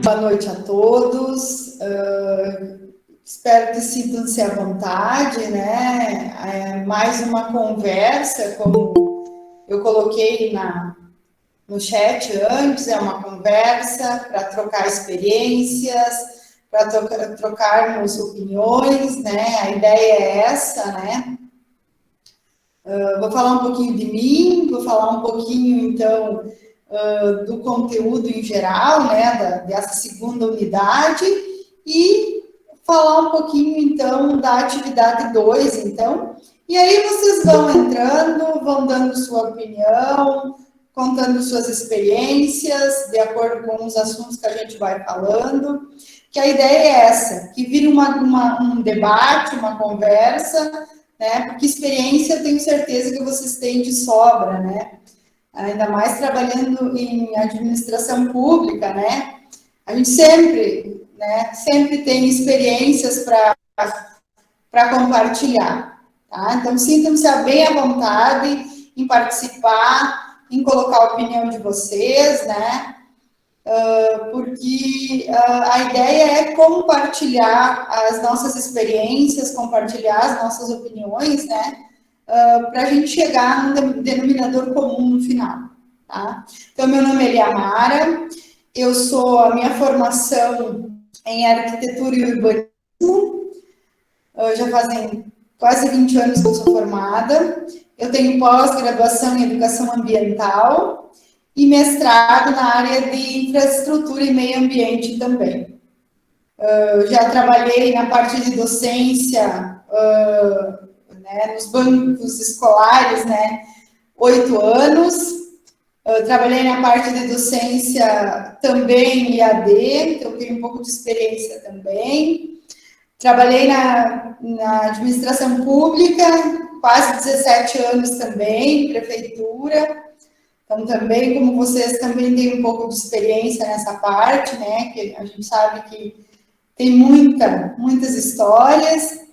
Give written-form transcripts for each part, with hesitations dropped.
Boa noite a todos. Espero que sintam-se à vontade, né? Mais uma conversa, como eu coloquei no chat antes, é uma conversa para trocar experiências, para trocarmos opiniões, né? A ideia é essa, né? Vou falar um pouquinho de mim, vou falar um pouquinho, então, do conteúdo em geral, né, dessa segunda unidade, e falar um pouquinho, então, da atividade 2, então, e aí vocês vão entrando, vão dando sua opinião, contando suas experiências, de acordo com os assuntos que a gente vai falando, que a ideia é essa, que vire um debate, uma conversa, né, porque experiência eu tenho certeza que vocês têm de sobra, né, ainda mais trabalhando em administração pública, né? A gente sempre tem experiências para compartilhar, tá? Então, sintam-se bem à vontade em participar, em colocar a opinião de vocês, né? Porque a ideia é compartilhar as nossas experiências, compartilhar as nossas opiniões, né? Para a gente chegar num denominador comum no final, tá? Então, meu nome é Eliamara, a minha formação em arquitetura e urbanismo, já fazem quase 20 anos que eu sou formada, eu tenho pós-graduação em educação ambiental e mestrado na área de infraestrutura e meio ambiente também. Eu já trabalhei na parte de docência, né, nos bancos escolares, né, 8 anos. Eu trabalhei na parte de docência também em IAD, então tenho um pouco de experiência também. Trabalhei na administração pública, quase 17 anos também, prefeitura. Então, também, como vocês também têm um pouco de experiência nessa parte, né, que a gente sabe que tem muitas histórias,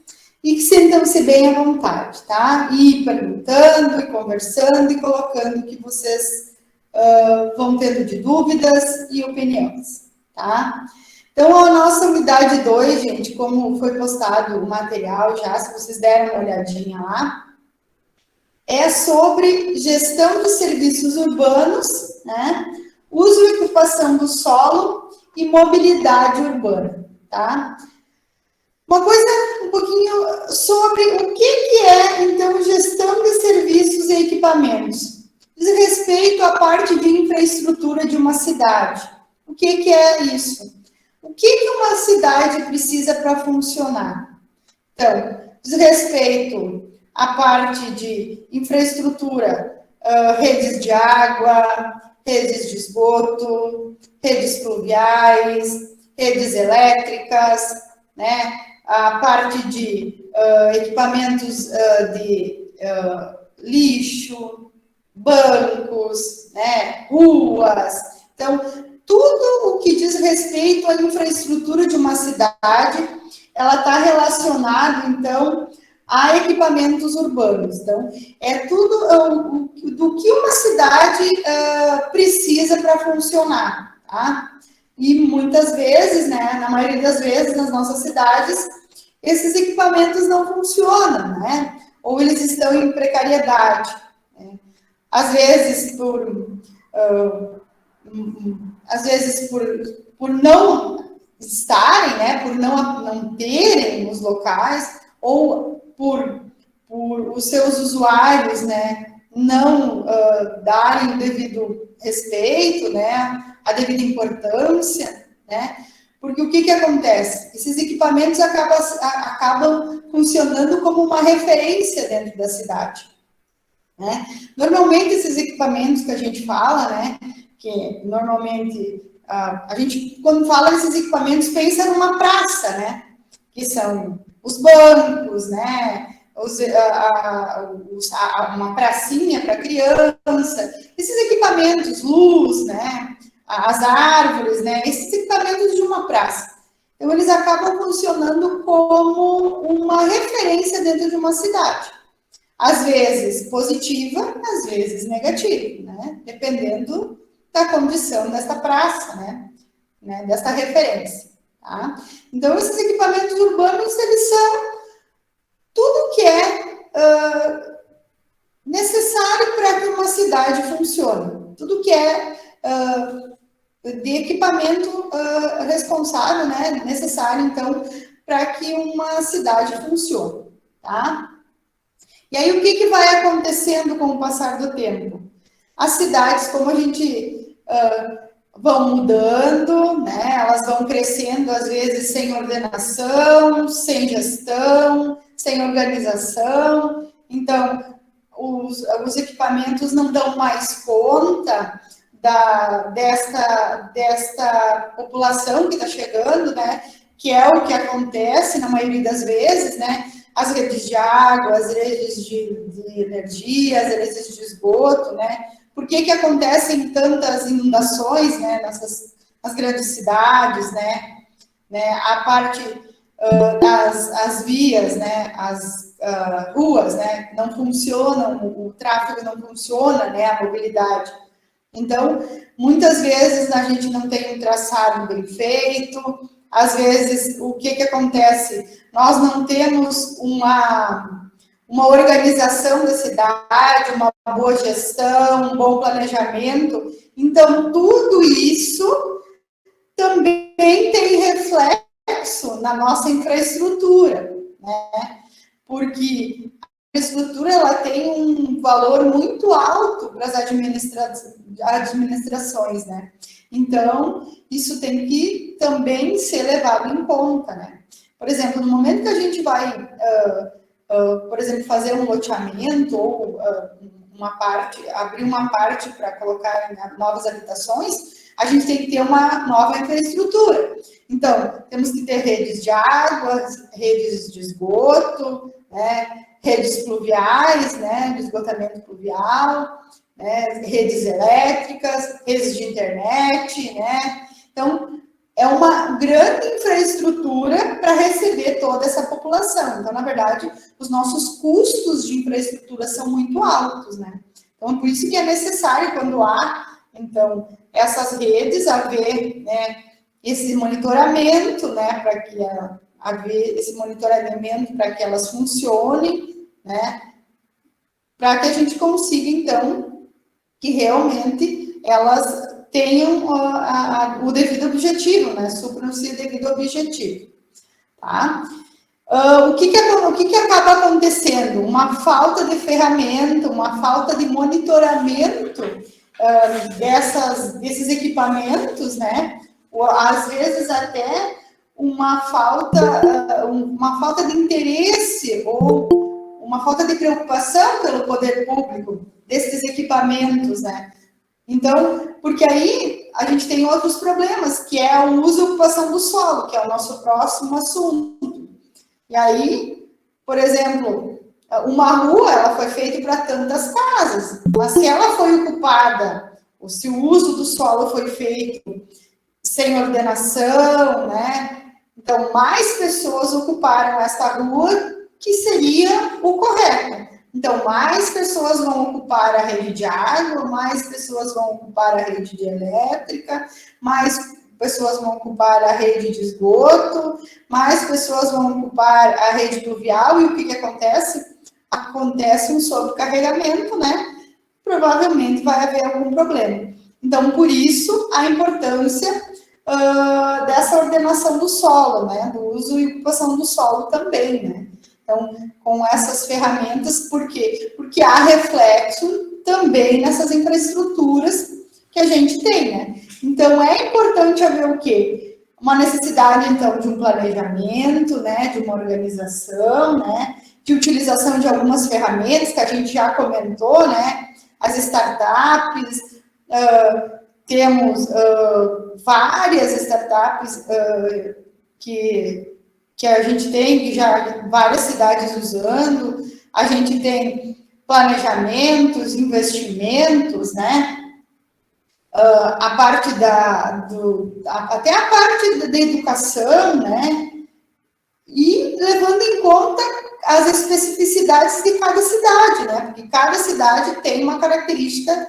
e que sintam-se bem à vontade, tá? E perguntando, e conversando, e colocando o que vocês vão tendo de dúvidas e opiniões, tá? Então, a nossa unidade 2, gente, como foi postado o material já, se vocês deram uma olhadinha lá, é sobre gestão de serviços urbanos, né? Uso e ocupação do solo e mobilidade urbana, tá? Uma coisa um pouquinho sobre o que é, então, gestão de serviços e equipamentos. Diz respeito à parte de infraestrutura de uma cidade. O que é isso? O que uma cidade precisa para funcionar? Então, diz respeito à parte de infraestrutura, redes de água, redes de esgoto, redes pluviais, redes elétricas, né? A parte de equipamentos de lixo, bancos, né? Ruas. Então, tudo o que diz respeito à infraestrutura de uma cidade, ela está relacionada, então, a equipamentos urbanos. Então, é tudo do que uma cidade precisa para funcionar, tá? E muitas vezes, né, na maioria das vezes, nas nossas cidades, esses equipamentos não funcionam, né? Ou eles estão em precariedade. Né? Às vezes, por não estarem, né, por não terem os locais, ou por os seus usuários, né, não darem o devido respeito, né, a devida importância, né, porque o que acontece? Esses equipamentos acabam funcionando como uma referência dentro da cidade, né? Normalmente, esses equipamentos que a gente fala, né, que normalmente a gente, quando fala desses equipamentos, pensa numa praça, né, que são os bancos, né, uma pracinha para criança, esses equipamentos, luz, né, as árvores, né, esses equipamentos de uma praça. Então, eles acabam funcionando como uma referência dentro de uma cidade. Às vezes positiva, às vezes negativa, né, dependendo da condição dessa praça, né. né, dessa referência. Tá? Então, esses equipamentos urbanos, eles são tudo que é necessário para que uma cidade funcione. Tudo que é de equipamento responsável, né, necessário, então, para que uma cidade funcione. Tá? E aí, o que vai acontecendo com o passar do tempo? As cidades, como a gente vão mudando, né? Elas vão crescendo, às vezes, sem ordenação, sem gestão, sem organização. Então, os equipamentos não dão mais conta desta população que está chegando, né? Que é o que acontece na maioria das vezes, né? As redes de água, as redes de energia, as redes de esgoto, né? Por que acontecem tantas inundações, né, nas grandes cidades, né? A parte das vias, né, as ruas, né, não funcionam, o tráfego não funciona, né, a mobilidade. Então, muitas vezes a gente não tem um traçado bem feito, às vezes, o que acontece? Nós não temos uma organização da cidade, uma boa gestão, um bom planejamento. Então, tudo isso também tem reflexo na nossa infraestrutura, né? Porque a infraestrutura ela tem um valor muito alto para as administrações, né? Então, isso tem que também ser levado em conta, né? Por exemplo, no momento que a gente vai, por exemplo, fazer um loteamento ou abrir uma parte para colocar em novas habitações, a gente tem que ter uma nova infraestrutura. Então, temos que ter redes de água, redes de esgoto, né, redes pluviais, né, de esgotamento pluvial, né, redes elétricas, redes de internet, né? Então, é uma grande infraestrutura para receber toda essa população. Então, na verdade, os nossos custos de infraestrutura são muito altos, né? Então, por isso que é necessário, quando há, então, essas redes, haver, né, esse monitoramento, né, para que haver esse monitoramento para que elas funcionem, né, para que a gente consiga, então, que realmente elas tenham o devido objetivo, né? Supram-se o devido objetivo, tá? O que acaba acontecendo? Uma falta de ferramenta, uma falta de monitoramento desses equipamentos, né? Ou, às vezes até uma falta de interesse ou uma falta de preocupação pelo poder público desses equipamentos, né? Então, porque aí a gente tem outros problemas, que é o uso e ocupação do solo, que é o nosso próximo assunto. E aí, por exemplo, uma rua, ela foi feita para tantas casas, mas se ela foi ocupada, ou se o uso do solo foi feito sem ordenação, né? Então, mais pessoas ocuparam esta rua, que seria o correto. Então, mais pessoas vão ocupar a rede de água, mais pessoas vão ocupar a rede de elétrica, mais pessoas vão ocupar a rede de esgoto, mais pessoas vão ocupar a rede pluvial, e o que acontece? Acontece um sobrecarregamento, né? Provavelmente vai haver algum problema. Então, por isso, a importância dessa ordenação do solo, né? Do uso e ocupação do solo também, né? Então, com essas ferramentas, por quê? Porque há reflexo também nessas infraestruturas que a gente tem, né? Então, é importante haver o quê? Uma necessidade, então, de um planejamento, né? De uma organização, né? De utilização de algumas ferramentas que a gente já comentou, né? As startups, temos várias startups que a gente tem, que já várias cidades usando, a gente tem planejamentos, investimentos, né? A parte até a parte da educação, né? E levando em conta as especificidades de cada cidade, né? Porque cada cidade tem uma característica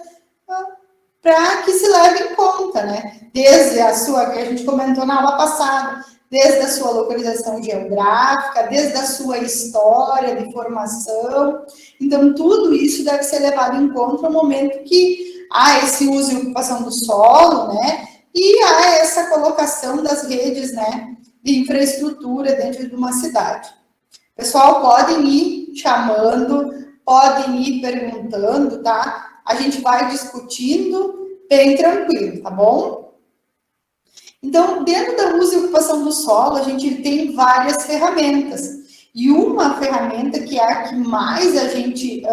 para que se leve em conta, né? Desde a sua, que a gente comentou na aula passada, desde a sua localização geográfica, desde a sua história de formação. Então, tudo isso deve ser levado em conta no momento que há esse uso e ocupação do solo, né? E há essa colocação das redes, né, de infraestrutura dentro de uma cidade. Pessoal, podem ir chamando, podem ir perguntando, tá? A gente vai discutindo bem tranquilo, tá bom? Então, dentro da uso e ocupação do solo, a gente tem várias ferramentas. E uma ferramenta que é a que mais a gente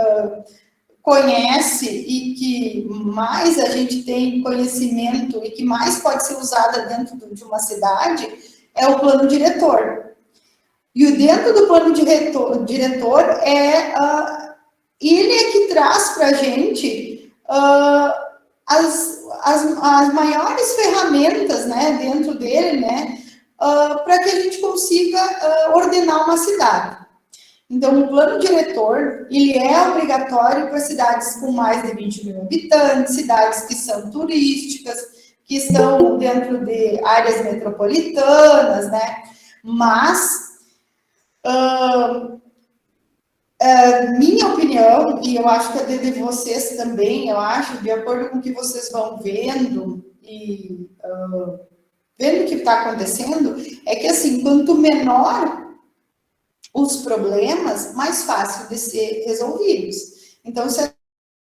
conhece e que mais a gente tem conhecimento e que mais pode ser usada dentro de uma cidade é o plano diretor. E o dentro do plano diretor ele é que traz para a gente as maiores ferramentas, né, dentro dele, né, para que a gente consiga ordenar uma cidade. Então, o plano diretor, ele é obrigatório para cidades com mais de 20 mil habitantes, cidades que são turísticas, que estão dentro de áreas metropolitanas, né, mas minha opinião, e eu acho que é de vocês também, eu acho, de acordo com o que vocês vão vendo e vendo o que está acontecendo, é que assim, quanto menor os problemas, mais fácil de ser resolvidos. Então, se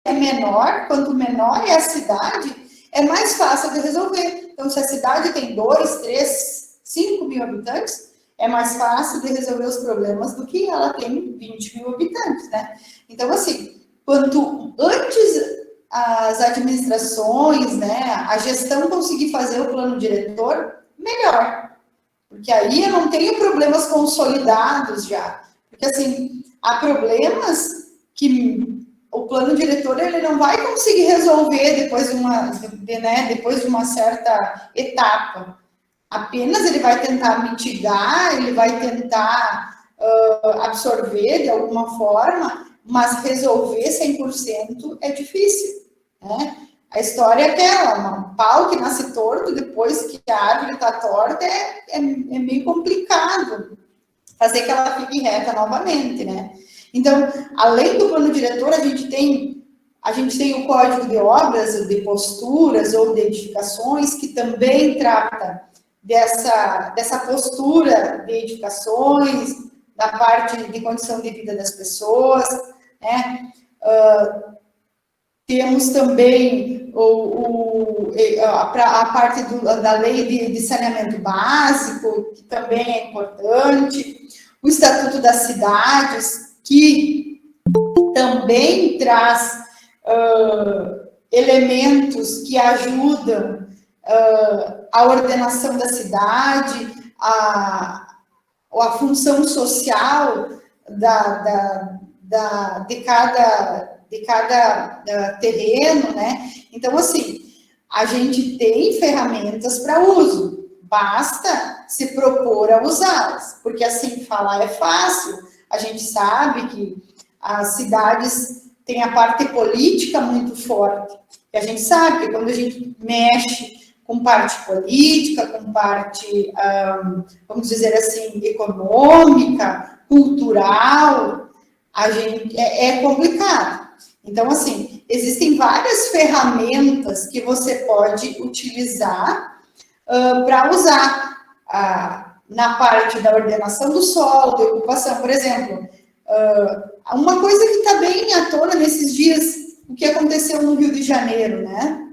é menor, quanto menor é a cidade, é mais fácil de resolver. Então, se a cidade tem 2, 3, 5 mil habitantes, é mais fácil de resolver os problemas do que ela tem 20 mil habitantes, né? Então, assim, quanto antes as administrações, né, a gestão conseguir fazer o plano diretor, melhor. Porque aí eu não tenho problemas consolidados já. Porque, assim, há problemas que o plano diretor ele não vai conseguir resolver depois de uma certa etapa. Apenas ele vai tentar mitigar, ele vai tentar absorver de alguma forma, mas resolver 100% é difícil, né? A história é aquela, um pau que nasce torto, depois que a árvore está torta, é meio complicado fazer que ela fique reta novamente, né? Então, além do plano diretor, a gente tem o Código de Obras, de posturas ou de edificações, que também trata dessa postura de edificações, da parte de condição de vida das pessoas, né? Temos também a parte da lei de saneamento básico, que também é importante, o Estatuto das Cidades, que também traz elementos que ajudam a ordenação da cidade, a função social de cada terreno, né? Então, assim, a gente tem ferramentas para uso, basta se propor a usá-las, porque assim, falar é fácil, a gente sabe que as cidades têm a parte política muito forte, e a gente sabe que quando a gente mexe com parte política, com parte, vamos dizer assim, econômica, cultural, a gente é complicado. Então, assim, existem várias ferramentas que você pode utilizar para usar na parte da ordenação do solo, de ocupação. Por exemplo, uma coisa que está bem à tona nesses dias, o que aconteceu no Rio de Janeiro, né?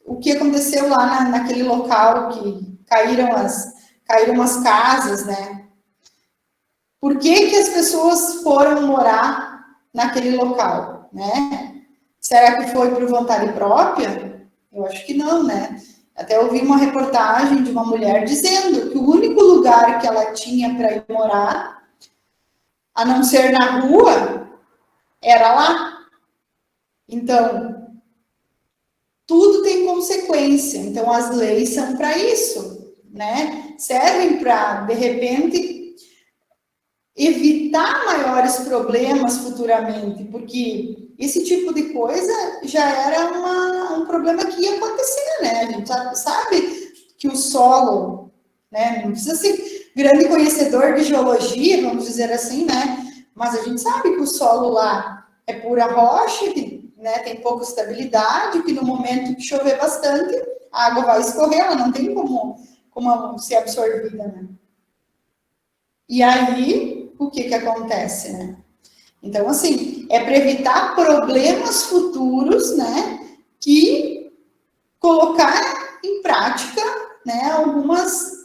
O que aconteceu lá naquele local que caíram as casas, né? Por que as pessoas foram morar naquele local, né? Será que foi por vontade própria? Eu acho que não, né? Até ouvi uma reportagem de uma mulher dizendo que o único lugar que ela tinha para ir morar, a não ser na rua, era lá. Então, tudo tem consequência. Então, as leis são para isso, né? Servem para, de repente, evitar maiores problemas futuramente, porque esse tipo de coisa já era um problema que ia acontecer, né? A gente sabe que o solo, né? Não precisa ser grande conhecedor de geologia, vamos dizer assim, né? Mas a gente sabe que o solo lá é pura rocha, que, né, tem pouca estabilidade, que no momento que chover bastante, a água vai escorrer, ela não tem como ser absorvida, né? E aí, o que acontece, né? Então, assim, é para evitar problemas futuros, né, que colocar em prática, né, algumas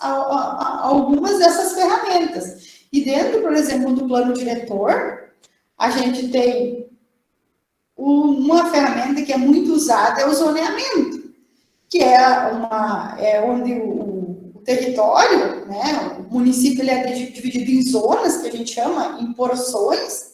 dessas ferramentas. E dentro, por exemplo, do plano diretor, a gente tem uma ferramenta que é muito usada, é o zoneamento, que é onde o território, né, o município ele é dividido em zonas, que a gente chama, em porções,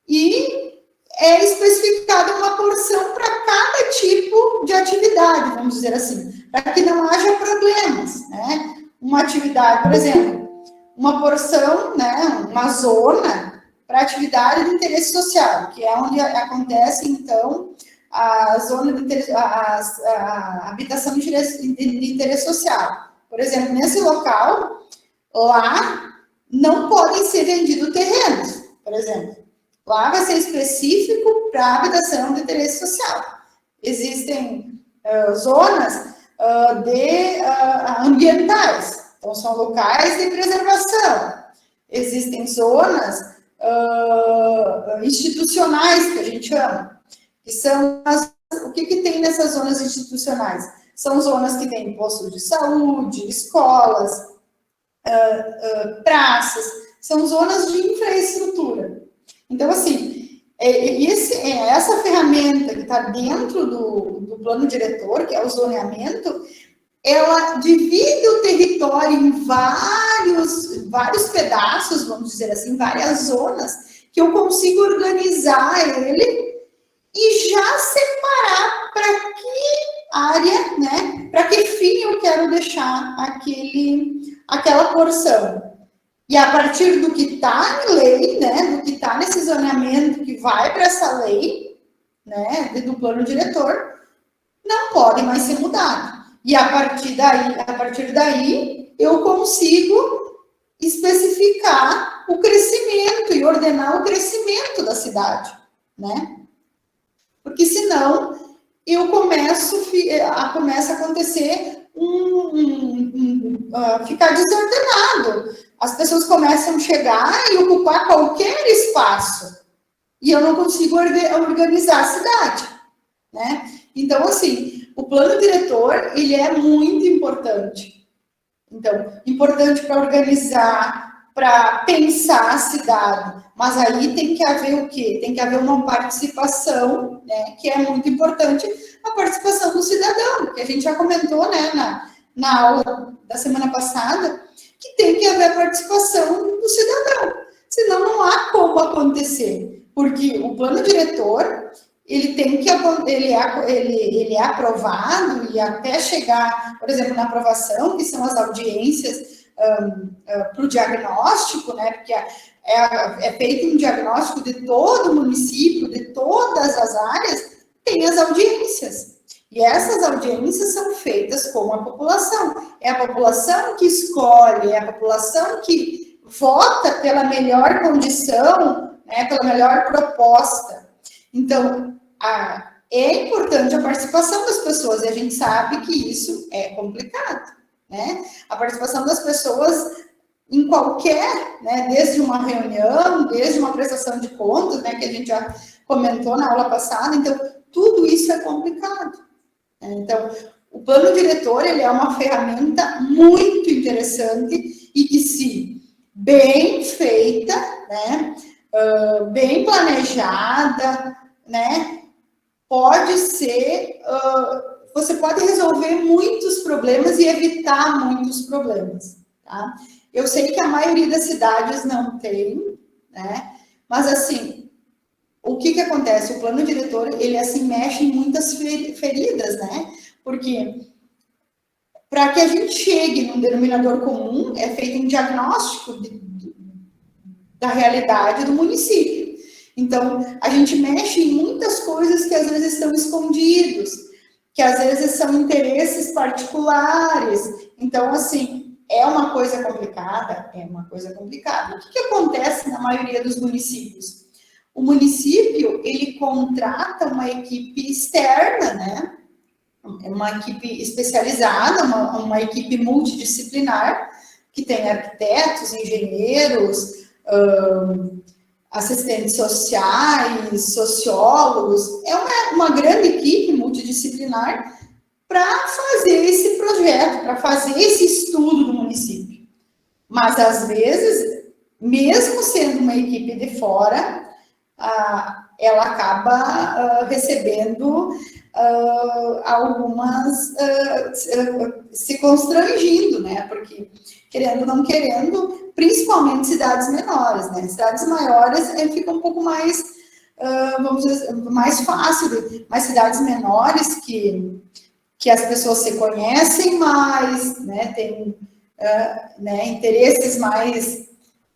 e é especificada uma porção para cada tipo de atividade, vamos dizer assim, para que não haja problemas, né? Uma atividade, por exemplo, uma porção, né, uma zona para atividade de interesse social, que é onde acontece, então, a zona de interesse, a habitação de interesse social. Por exemplo, nesse local, lá não podem ser vendidos terrenos, por exemplo. Lá vai ser específico para habitação de interesse social. Existem zonas ambientais, então são locais de preservação. Existem zonas institucionais, que a gente chama, que são o que tem nessas zonas institucionais? São zonas que têm postos de saúde, escolas, praças, são zonas de infraestrutura. Então, assim, essa ferramenta que está dentro do plano diretor, que é o zoneamento, ela divide o território em vários pedaços, vamos dizer assim, várias zonas, que eu consigo organizar ele e já separar para que área, né, para que fim eu quero deixar aquela porção. E a partir do que está em lei, né, do que está nesse zoneamento que vai para essa lei, né, do plano diretor, não pode mais ser mudado. E a partir daí eu consigo especificar o crescimento e ordenar o crescimento da cidade, né? Porque senão eu começa a acontecer ficar desordenado. As pessoas começam a chegar e ocupar qualquer espaço. E eu não consigo organizar a cidade, né? Então, assim, o plano diretor, ele é muito importante. Então, importante para organizar, para pensar a cidade. Mas aí tem que haver o quê? Tem que haver uma participação, né? Que é muito importante, a participação do cidadão, que a gente já comentou, né, na aula da semana passada, que tem que haver a participação do cidadão. Senão não há como acontecer. Porque o plano diretor, ele é aprovado e até chegar, por exemplo, na aprovação, que são as audiências para o diagnóstico, né? Porque é feito um diagnóstico de todo o município, de todas as áreas, tem as audiências. E essas audiências são feitas com a população. É a população que escolhe, é a população que vota pela melhor condição, né, pela melhor proposta. Então, é importante a participação das pessoas, e a gente sabe que isso é complicado, né? A participação das pessoas em qualquer, né, desde uma reunião, desde uma prestação de contas, né, que a gente já comentou na aula passada, então, tudo isso é complicado. Então, o plano diretor, ele é uma ferramenta muito interessante e que, se bem feita, né, bem planejada, né, pode ser, você pode resolver muitos problemas e evitar muitos problemas, tá? Eu sei que a maioria das cidades não tem, né, mas assim, o que acontece? O plano diretor, ele assim mexe em muitas feridas, né? Porque para que a gente chegue num denominador comum, é feito um diagnóstico da realidade do município. Então, a gente mexe em muitas coisas que às vezes estão escondidos, que às vezes são interesses particulares. Então, assim, é uma coisa complicada? É uma coisa complicada. O que acontece na maioria dos municípios? O município, ele contrata uma equipe externa, né? Uma equipe especializada, uma equipe multidisciplinar, que tem arquitetos, engenheiros, assistentes sociais, sociólogos. É uma grande equipe multidisciplinar para fazer esse projeto, para fazer esse estudo do município. Mas, às vezes, mesmo sendo uma equipe de fora, ela acaba recebendo algumas se constrangindo, né? Porque, querendo ou não querendo, principalmente cidades menores, né? Cidades maiores fica um pouco mais, vamos dizer, mais fácil, mas cidades menores que as pessoas se conhecem mais, né? Tem interesses mais,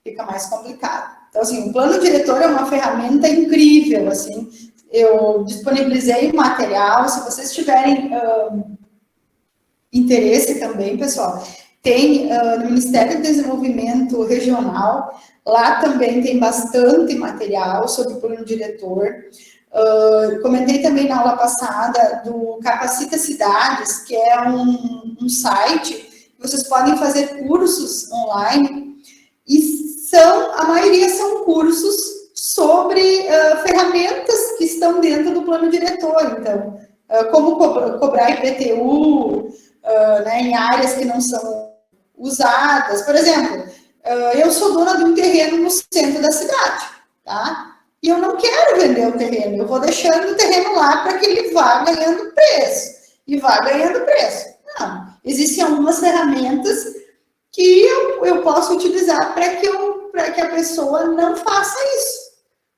fica mais complicado. Então, assim, o plano diretor é uma ferramenta incrível, assim, eu disponibilizei o material, se vocês tiverem interesse também, pessoal, tem no Ministério do Desenvolvimento Regional, lá também tem bastante material sobre o plano diretor. Comentei também na aula passada do Capacita Cidades, que é um site que vocês podem fazer cursos online, e a maioria são cursos sobre ferramentas que estão dentro do plano diretor. Então, como cobrar IPTU né, em áreas que não são usadas. Por exemplo, eu sou dona de um terreno no centro da cidade, tá? E eu não quero vender o terreno, eu vou deixando o terreno lá para que ele vá ganhando preço. E vá ganhando preço. Não, existem algumas ferramentas que eu posso utilizar para que a pessoa não faça isso.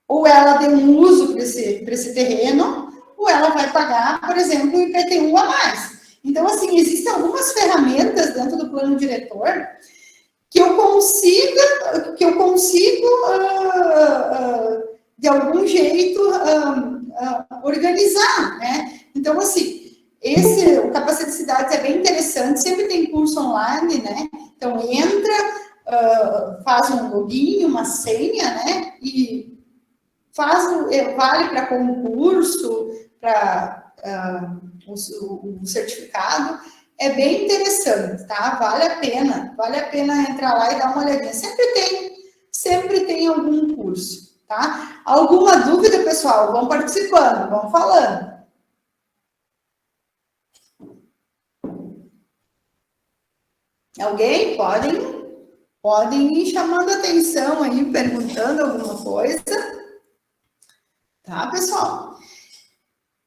Ou ela dê um uso para esse terreno, ou ela vai pagar, por exemplo, o IPTU a mais. Então, assim, existem algumas ferramentas dentro do plano diretor que eu consigo de algum jeito, organizar, né? Então, assim, o Capacete Cidades é bem interessante, sempre tem curso online, né? Então, entra, faz um login, uma senha, né? E vale para concurso, para o certificado. É bem interessante, tá? Vale a pena entrar lá e dar uma olhadinha. Sempre tem algum curso, tá? Alguma dúvida, pessoal? Vão participando, vão falando. Alguém? Podem ir chamando atenção aí, perguntando alguma coisa. Tá, pessoal?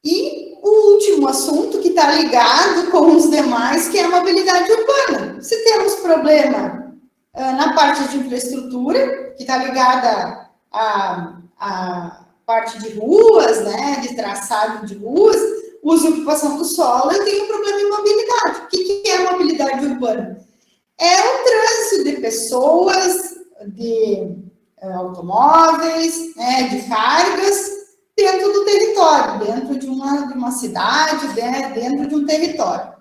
E o último assunto que está ligado com os demais, que é a mobilidade urbana. Se temos problema na parte de infraestrutura, que está ligada à parte de ruas, né, de traçado de ruas, uso e ocupação do solo, eu tenho problema em mobilidade. O que é a mobilidade urbana? É o trânsito de pessoas, de automóveis, né, de cargas, dentro do território, dentro de uma cidade, né, dentro de um território.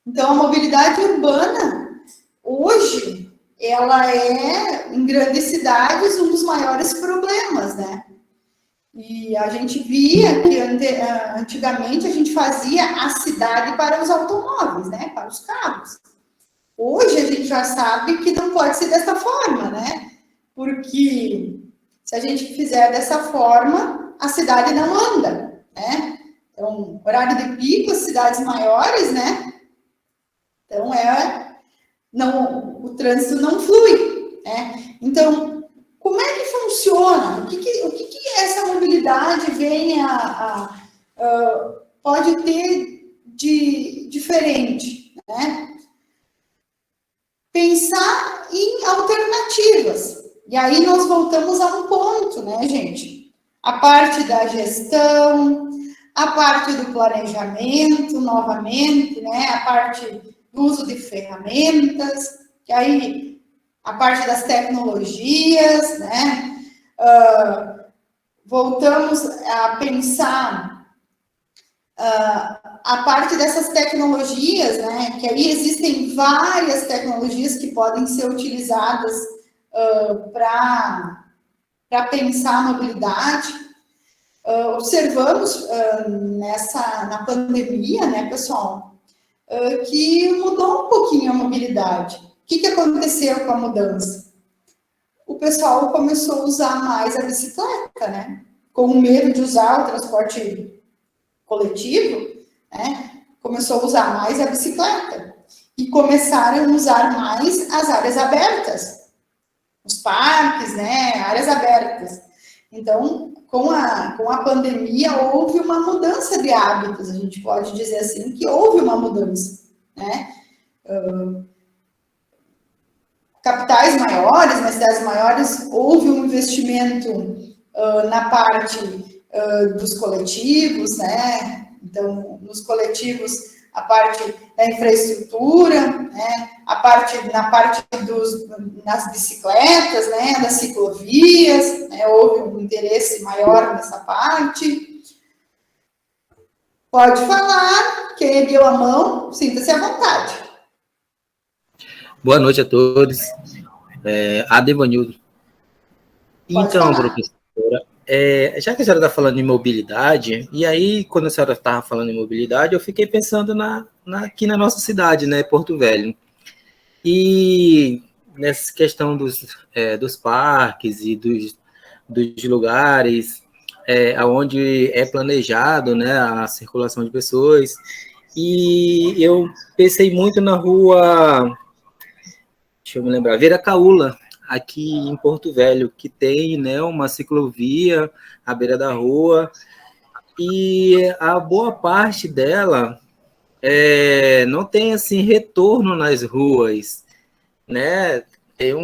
Então, a mobilidade urbana, hoje, ela é, em grandes cidades, um dos maiores problemas, né? E a gente via que antigamente a gente fazia a cidade para os automóveis, né, para os carros. Hoje a gente já sabe que não pode ser dessa forma, né? Porque se a gente fizer dessa forma, a cidade não anda, né? Então, horário de pico, as cidades maiores, né? Então, o trânsito não flui, né? Então, como é que funciona? O que essa mobilidade pode ter de diferente, né? Pensar em alternativas. E aí nós voltamos a um ponto, né, gente? A parte da gestão, a parte do planejamento, novamente, né? A parte do uso de ferramentas, que aí a parte das tecnologias, né? voltamos a pensar a parte dessas tecnologias, né? Que aí existem várias tecnologias que podem ser utilizadas para pensar a mobilidade. Observamos na pandemia, né, pessoal, que mudou um pouquinho a mobilidade. O que aconteceu com a mudança? O pessoal começou a usar mais a bicicleta, né? Com medo de usar o transporte coletivo, né? Começou a usar mais a bicicleta. E começaram a usar mais as áreas abertas, os parques, né? Áreas abertas. Então, com a pandemia, houve uma mudança de hábitos, a gente pode dizer assim, que houve uma mudança, né? Capitais maiores, nas cidades maiores, houve um investimento na parte dos coletivos, né? Então, nos coletivos, a parte da infraestrutura, né? Na parte nas bicicletas, né? Das ciclovias, né? Houve um interesse maior nessa parte. Pode falar, quem ergueu a mão, sinta-se à vontade. Boa noite a todos. Adevanildo. Então, professora, já que a senhora está falando em mobilidade, e aí, quando a senhora estava falando em mobilidade, eu fiquei pensando aqui na nossa cidade, né, Porto Velho. E nessa questão dos parques e dos lugares onde é planejado, né, a circulação de pessoas. E eu pensei muito na rua, deixa eu me lembrar, Viracaúla, aqui em Porto Velho, que tem, né, uma ciclovia à beira da rua, e a boa parte dela não tem, assim, retorno nas ruas, né? Tem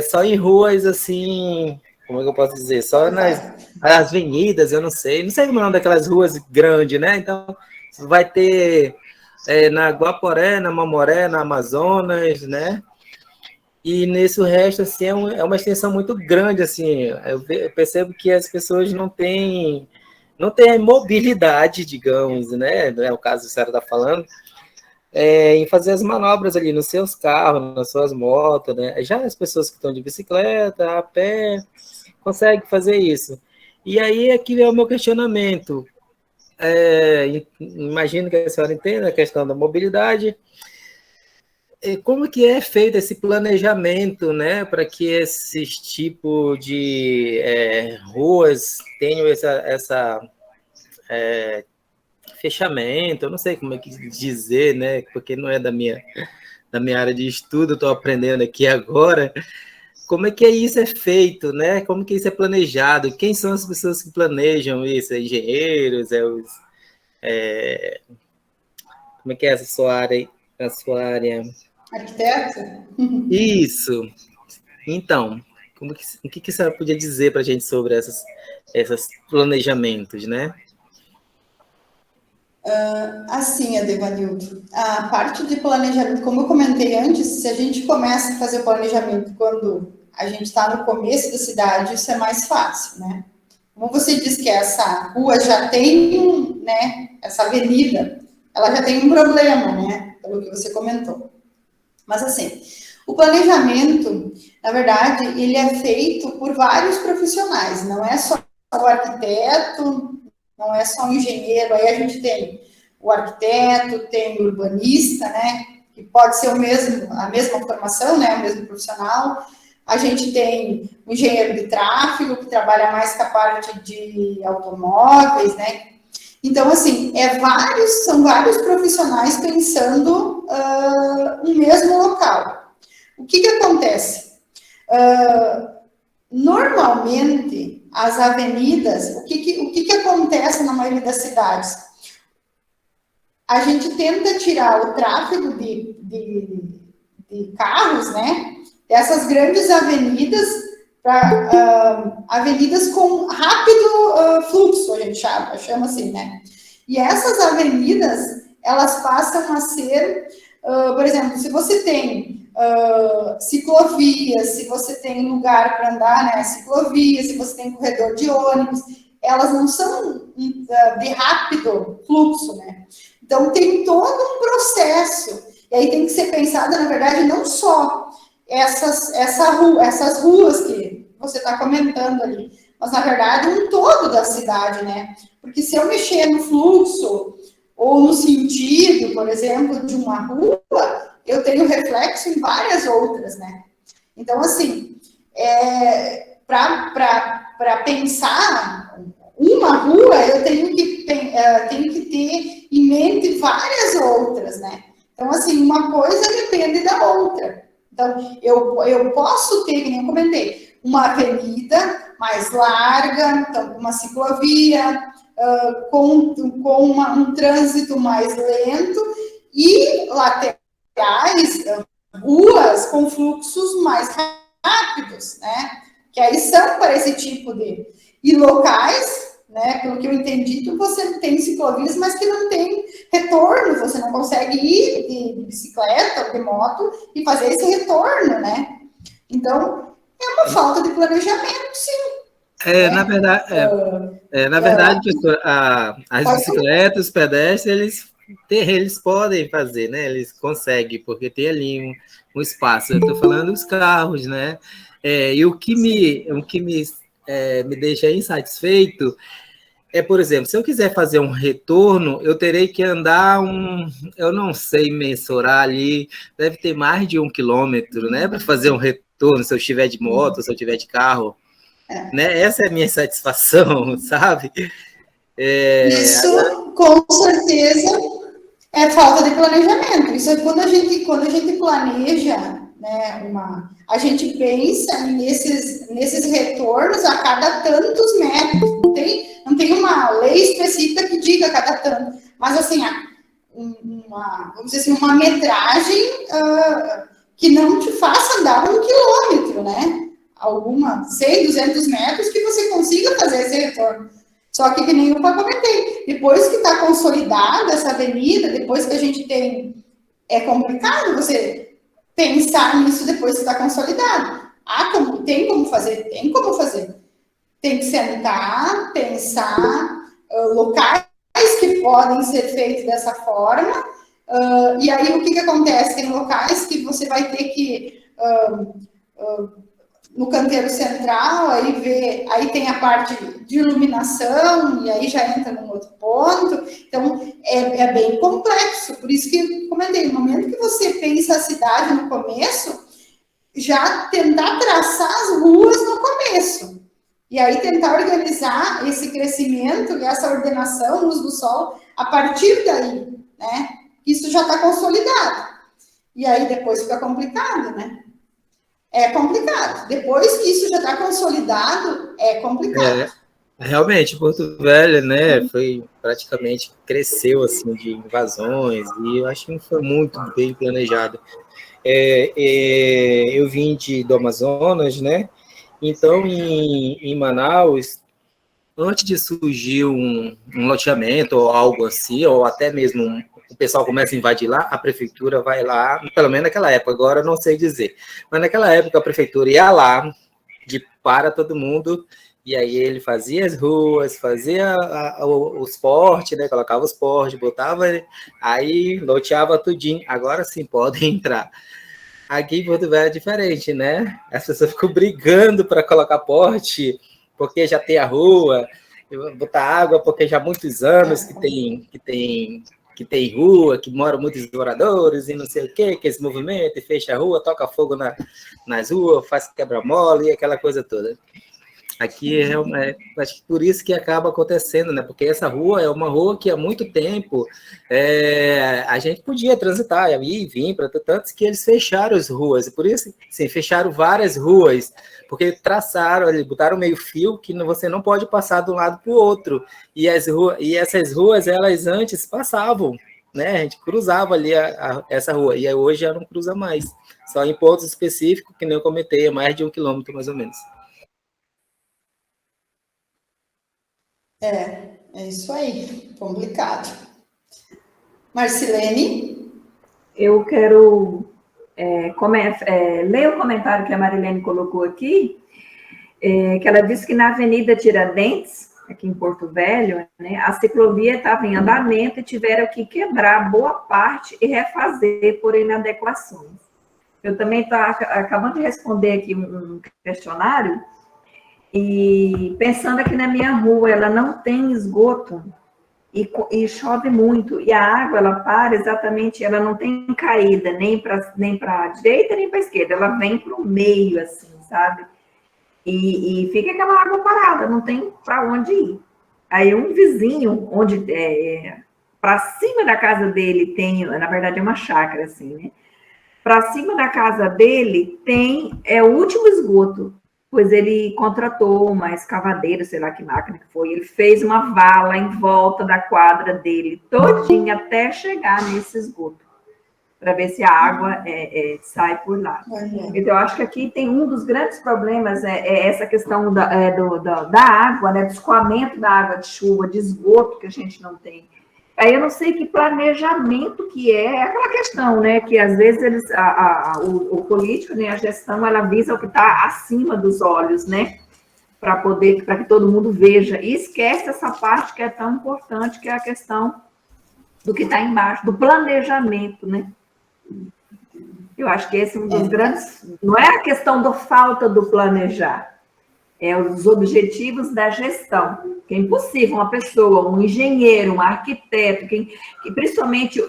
só em ruas, assim, como é que eu posso dizer? Só nas avenidas, eu não sei como é o nome daquelas ruas grandes, né? Então, vai ter na Guaporé, na Mamoré, na Amazonas, né? E nesse resto, assim, é uma extensão muito grande, assim. Eu percebo que as pessoas não têm mobilidade, digamos, né? Não é o caso que a senhora está falando, em fazer as manobras ali nos seus carros, nas suas motos, né? Já as pessoas que estão de bicicleta, a pé, conseguem fazer isso. E aí é que é o meu questionamento. Imagino que a senhora entenda a questão da mobilidade. Como que é feito esse planejamento, né, para que esses tipos de ruas tenham essa fechamento? Eu não sei como é que dizer, né, porque não é da minha área de estudo, estou aprendendo aqui agora. Como é que isso é feito, né? Como que isso é planejado? Quem são as pessoas que planejam isso? É engenheiros? Como é que é essa sua área? A sua área? Arquiteto? Isso. Então, o que a senhora podia dizer para a gente sobre esses planejamentos, né? Assim, Adevanildo, a parte de planejamento, como eu comentei antes, se a gente começa a fazer o planejamento quando a gente está no começo da cidade, isso é mais fácil, né? Como você disse que essa rua já tem, né, essa avenida, ela já tem um problema, né, pelo que você comentou. Mas assim, o planejamento, na verdade, ele é feito por vários profissionais, não é só o arquiteto, não é só o engenheiro, aí a gente tem o arquiteto, tem o urbanista, né, que pode ser a mesma formação, né, o mesmo profissional. A gente tem o engenheiro de tráfego, que trabalha mais com a parte de automóveis, né. Então, assim, são vários profissionais pensando no mesmo local. O que acontece? Normalmente, as avenidas, o que acontece na maioria das cidades? A gente tenta tirar o tráfego de carros, né, dessas grandes avenidas para avenidas com rápido fluxo, a gente chama assim, né? E essas avenidas, elas passam a ser Por exemplo, se você tem ciclovias, se você tem lugar para andar, né, ciclovia, se você tem corredor de ônibus, elas não são de rápido fluxo, né? Então, tem todo um processo. E aí tem que ser pensado, na verdade, não só essas ruas que você está comentando ali, mas, na verdade, um todo da cidade, né? Porque se eu mexer no fluxo ou no sentido, por exemplo, de uma rua, eu tenho reflexo em várias outras, né? Então, assim, para pensar uma rua, eu tenho que ter em mente várias outras, né? Então, assim, uma coisa depende da outra. Então, eu posso ter, que nem eu comentei, uma avenida mais larga, então, uma ciclovia, com um trânsito mais lento e laterais, ruas com fluxos mais rápidos, né? Que aí são para esse tipo de... E locais, né? Pelo que eu entendi, você tem ciclovias, mas que não tem retorno, você não consegue ir de bicicleta ou de moto e fazer esse retorno, né? Então, é uma falta de planejamento, sim. Na verdade, professor, as bicicletas, os pedestres, eles podem fazer, né? Eles conseguem, porque tem ali um espaço. Eu estou falando dos carros, né? E o que me deixa insatisfeito por exemplo, se eu quiser fazer um retorno, eu terei que andar eu não sei mensurar ali, deve ter mais de 1 quilômetro, né? Para fazer um retorno, se eu estiver de moto, se eu estiver de carro. Né? Essa é a minha satisfação, sabe? Isso, com certeza, é falta de planejamento. Isso é quando a gente planeja, né, a gente pensa nesses retornos a cada tantos metros. Não tem uma lei específica que diga a cada tanto, mas assim, vamos dizer assim, uma metragem que não te faça andar 1 quilômetro, né? 100, 200 metros que você consiga fazer esse retorno. Só que nem eu comentei, depois que está consolidada essa avenida, depois que a gente tem... É complicado você pensar nisso depois que está consolidado. Tem como fazer? Tem como fazer. Tem que sentar, pensar, locais que podem ser feitos dessa forma, e aí o que acontece? Tem locais que você vai ter que... no canteiro central, aí tem a parte de iluminação, e aí já entra num outro ponto. Então, é bem complexo. Por isso que eu comentei, no momento que você pensa a cidade no começo, já tentar traçar as ruas no começo. E aí tentar organizar esse crescimento e essa ordenação, luz do sol, a partir daí, né? Isso já está consolidado. E aí depois fica complicado, né? É complicado. Depois que isso já está consolidado, é complicado. Realmente, Porto Velho, né, praticamente cresceu assim de invasões e eu acho que não foi muito bem planejado. Eu vim do Amazonas, né? Então em Manaus, antes de surgir um loteamento ou algo assim, ou até mesmo o pessoal começa a invadir lá, a prefeitura vai lá, pelo menos naquela época, agora eu não sei dizer, mas naquela época a prefeitura ia lá para todo mundo, e aí ele fazia as ruas, fazia os portes, né, colocava os portes, botava, aí loteava tudinho, agora sim pode entrar. Aqui em Porto Velho é diferente, né? As pessoas ficam brigando para colocar porte, porque já tem a rua, botar água, porque já há muitos anos que tem rua, que moram muitos moradores e não sei o quê, que esse movimento, fecha a rua, toca fogo nas ruas, faz quebra-mola e aquela coisa toda. Aqui acho que por isso que acaba acontecendo, né? Porque essa rua é uma rua que há muito tempo a gente podia transitar, ir e vir, para tantos que eles fecharam as ruas, e por isso, sim, fecharam várias ruas, porque traçaram, botaram meio fio que você não pode passar de um lado para o outro, e essas ruas, elas antes passavam, né? A gente cruzava ali essa rua, e hoje já não cruza mais, só em pontos específicos, que nem eu comentei, é mais de 1 quilômetro, mais ou menos. É isso aí, complicado. Marcilene? Eu quero ler o comentário que a Marilene colocou aqui, que ela disse que na Avenida Tiradentes, aqui em Porto Velho, né, a ciclovia estava em andamento e tiveram que quebrar boa parte e refazer por inadequações. Eu também estou acabando de responder aqui um questionário, e pensando aqui na minha rua, ela não tem esgoto, e chove muito, e a água, ela para exatamente, ela não tem caída nem para a direita, nem para a esquerda, ela vem para o meio, assim, sabe? E fica aquela água parada, não tem para onde ir. Aí um vizinho, onde para cima da casa dele tem, na verdade é uma chácara, assim, né? Para cima da casa dele tem o último esgoto, pois ele contratou uma escavadeira, sei lá que máquina que foi, ele fez uma vala em volta da quadra dele, todinha, até chegar nesse esgoto, para ver se a água sai por lá. Então, eu acho que aqui tem um dos grandes problemas, essa questão da água, né, do escoamento da água de chuva, de esgoto, que a gente não tem. Aí eu não sei que planejamento que é aquela questão, né, que às vezes o político, né, a gestão, ela visa o que está acima dos olhos, né, para que todo mundo veja, e esquece essa parte que é tão importante, que é a questão do que está embaixo, do planejamento, né. Eu acho que esse é um dos grandes, não é a questão da falta do planejar, é os objetivos da gestão, que é impossível uma pessoa, um engenheiro, um arquiteto, que principalmente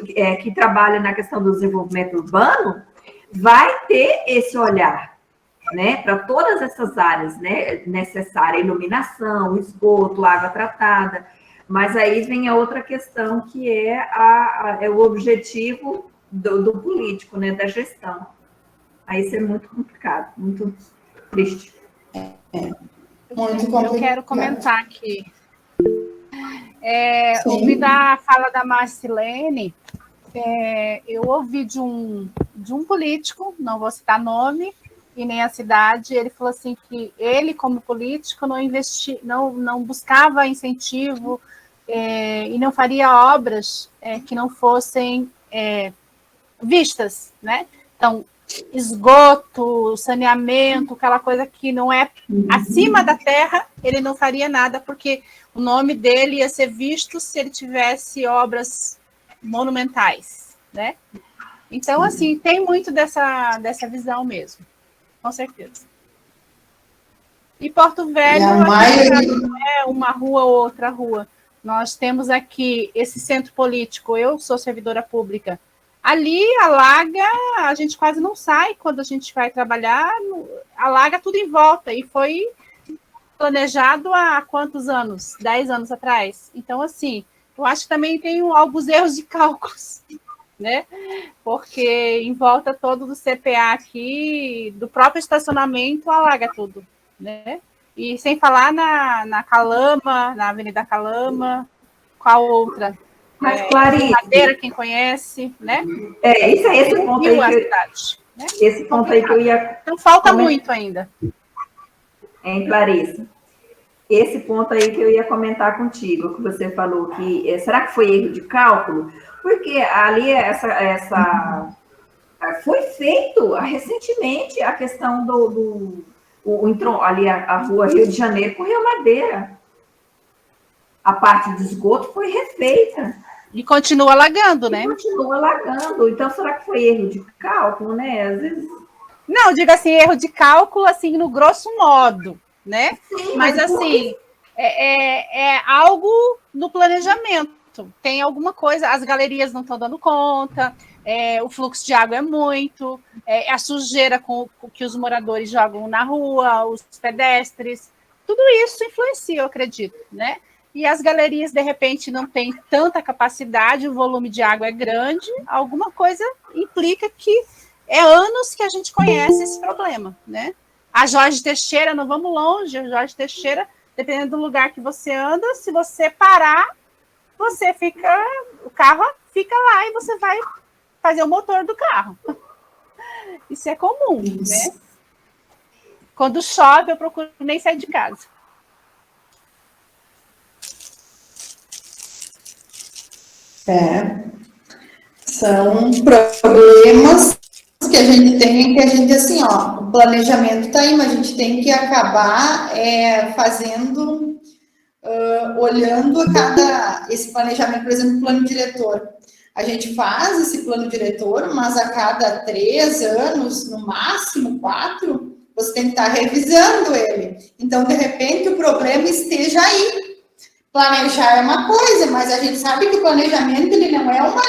que trabalha na questão do desenvolvimento urbano, vai ter esse olhar, né, para todas essas áreas, né, necessária, iluminação, esgoto, água tratada, mas aí vem a outra questão, que é o objetivo do político, né, da gestão. Aí isso é muito complicado, muito triste. Eu quero comentar aqui. Ouvindo a fala da Marcilene, eu ouvi de um político, não vou citar nome e nem a cidade, ele falou assim que ele, como político, não buscava incentivo e não faria obras que não fossem vistas, né? Então, esgoto, saneamento, aquela coisa que não é acima da terra, ele não faria nada, porque o nome dele ia ser visto se ele tivesse obras monumentais, né? Então, assim, tem muito dessa visão mesmo, com certeza. E Porto Velho não é uma rua ou outra rua. Nós temos aqui esse centro político, eu sou servidora pública, ali alaga, a gente quase não sai quando a gente vai trabalhar, alaga tudo em volta, e foi planejado há quantos anos? 10 anos atrás. Então, assim, eu acho que também tem alguns erros de cálculos, né? Porque em volta todo do CPA aqui, do próprio estacionamento, alaga tudo, né? E sem falar na Calama, na Avenida Calama, qual outra? Mas, Clarice, Madeira, quem conhece, né? Esse ponto aí né? Esse ponto aí que eu ia... Então, falta muito ainda. Clarice, esse ponto aí que eu ia comentar contigo, que você falou que... será que foi erro de cálculo? Porque ali foi feito recentemente a questão ali a rua Rio de Janeiro com Rio Madeira. A parte de esgoto foi refeita. E continua alagando, né? Continua alagando. Então, será que foi erro de cálculo, né? Às vezes... Não, diga assim, erro de cálculo, assim, no grosso modo, né? Sim, mas assim, é algo no planejamento. Tem alguma coisa, as galerias não estão dando conta, o fluxo de água é muito, a sujeira que os moradores jogam na rua, os pedestres, tudo isso influencia, eu acredito, né? E as galerias, de repente, não têm tanta capacidade, o volume de água é grande, alguma coisa implica que é anos que a gente conhece esse problema, né? A Jorge Teixeira, não vamos longe, a Jorge Teixeira, dependendo do lugar que você anda, se você parar, o carro fica lá e você vai fazer o motor do carro. Isso é comum, né? Quando chove, eu procuro nem sair de casa. São problemas que a gente tem, que a gente, assim, ó, o planejamento está aí, mas a gente tem que acabar fazendo, olhando esse planejamento, por exemplo, plano diretor. A gente faz esse plano diretor, mas a cada 3 anos, no máximo 4, você tem que estar revisando ele. Então, de repente, o problema esteja aí. Planejar é uma coisa, mas a gente sabe que o planejamento ele não é uma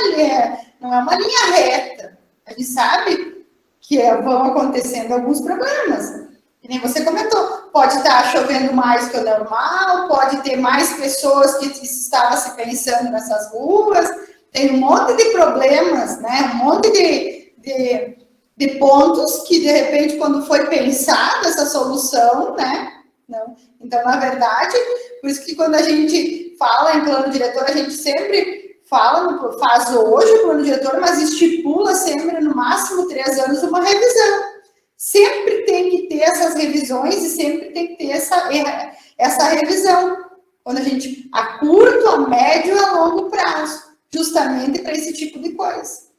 linha reta. A gente sabe que vão acontecendo alguns problemas. Que nem você comentou, pode estar chovendo mais que o normal, pode ter mais pessoas que estavam se pensando nessas ruas, tem um monte de problemas, né? Um monte de pontos que, de repente, quando foi pensada essa solução, né? Não. Então, na verdade, por isso que quando a gente fala em plano diretor, a gente sempre faz hoje o plano diretor, mas estipula sempre, no máximo 3 anos, uma revisão. Sempre tem que ter essas revisões e sempre tem que ter essa revisão. Quando a gente, a curto, a médio e a longo prazo, justamente para esse tipo de coisa.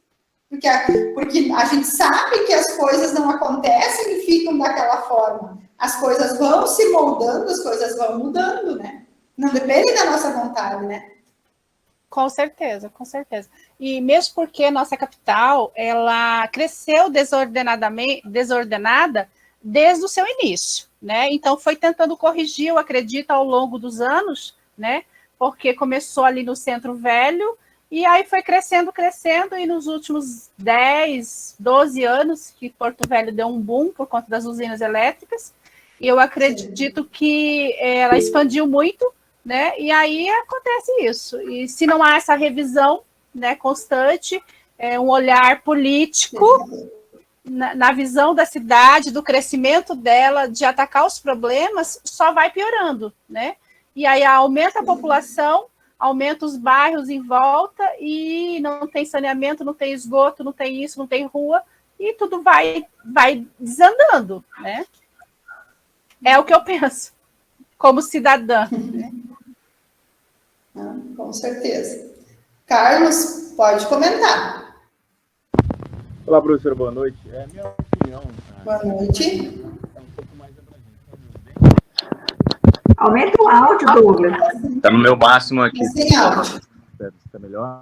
Porque a gente sabe que as coisas não acontecem e ficam daquela forma. As coisas vão se moldando, as coisas vão mudando, né? Não depende da nossa vontade, né? Com certeza, com certeza. E mesmo porque nossa capital, ela cresceu desordenada desde o seu início, né? Então, foi tentando corrigir, eu acredito, ao longo dos anos, né? Porque começou ali no Centro Velho, e aí foi crescendo, e nos últimos 10, 12 anos, que Porto Velho deu um boom por conta das usinas elétricas, e eu acredito que ela expandiu muito, né? E aí acontece isso. E se não há essa revisão, né, constante, um olhar político na visão da cidade, do crescimento dela, de atacar os problemas, só vai piorando, né? E aí aumenta a população, aumenta os bairros em volta e não tem saneamento, não tem esgoto, não tem isso, não tem rua, e tudo vai desandando, né? É o que eu penso, como cidadã. Né? Com certeza. Carlos, pode comentar. Olá, professora, boa noite. Minha opinião... Boa noite. É um pouco mais abrangente. Aumenta o áudio, Douglas. Está no meu máximo aqui. Sem áudio. Está melhor?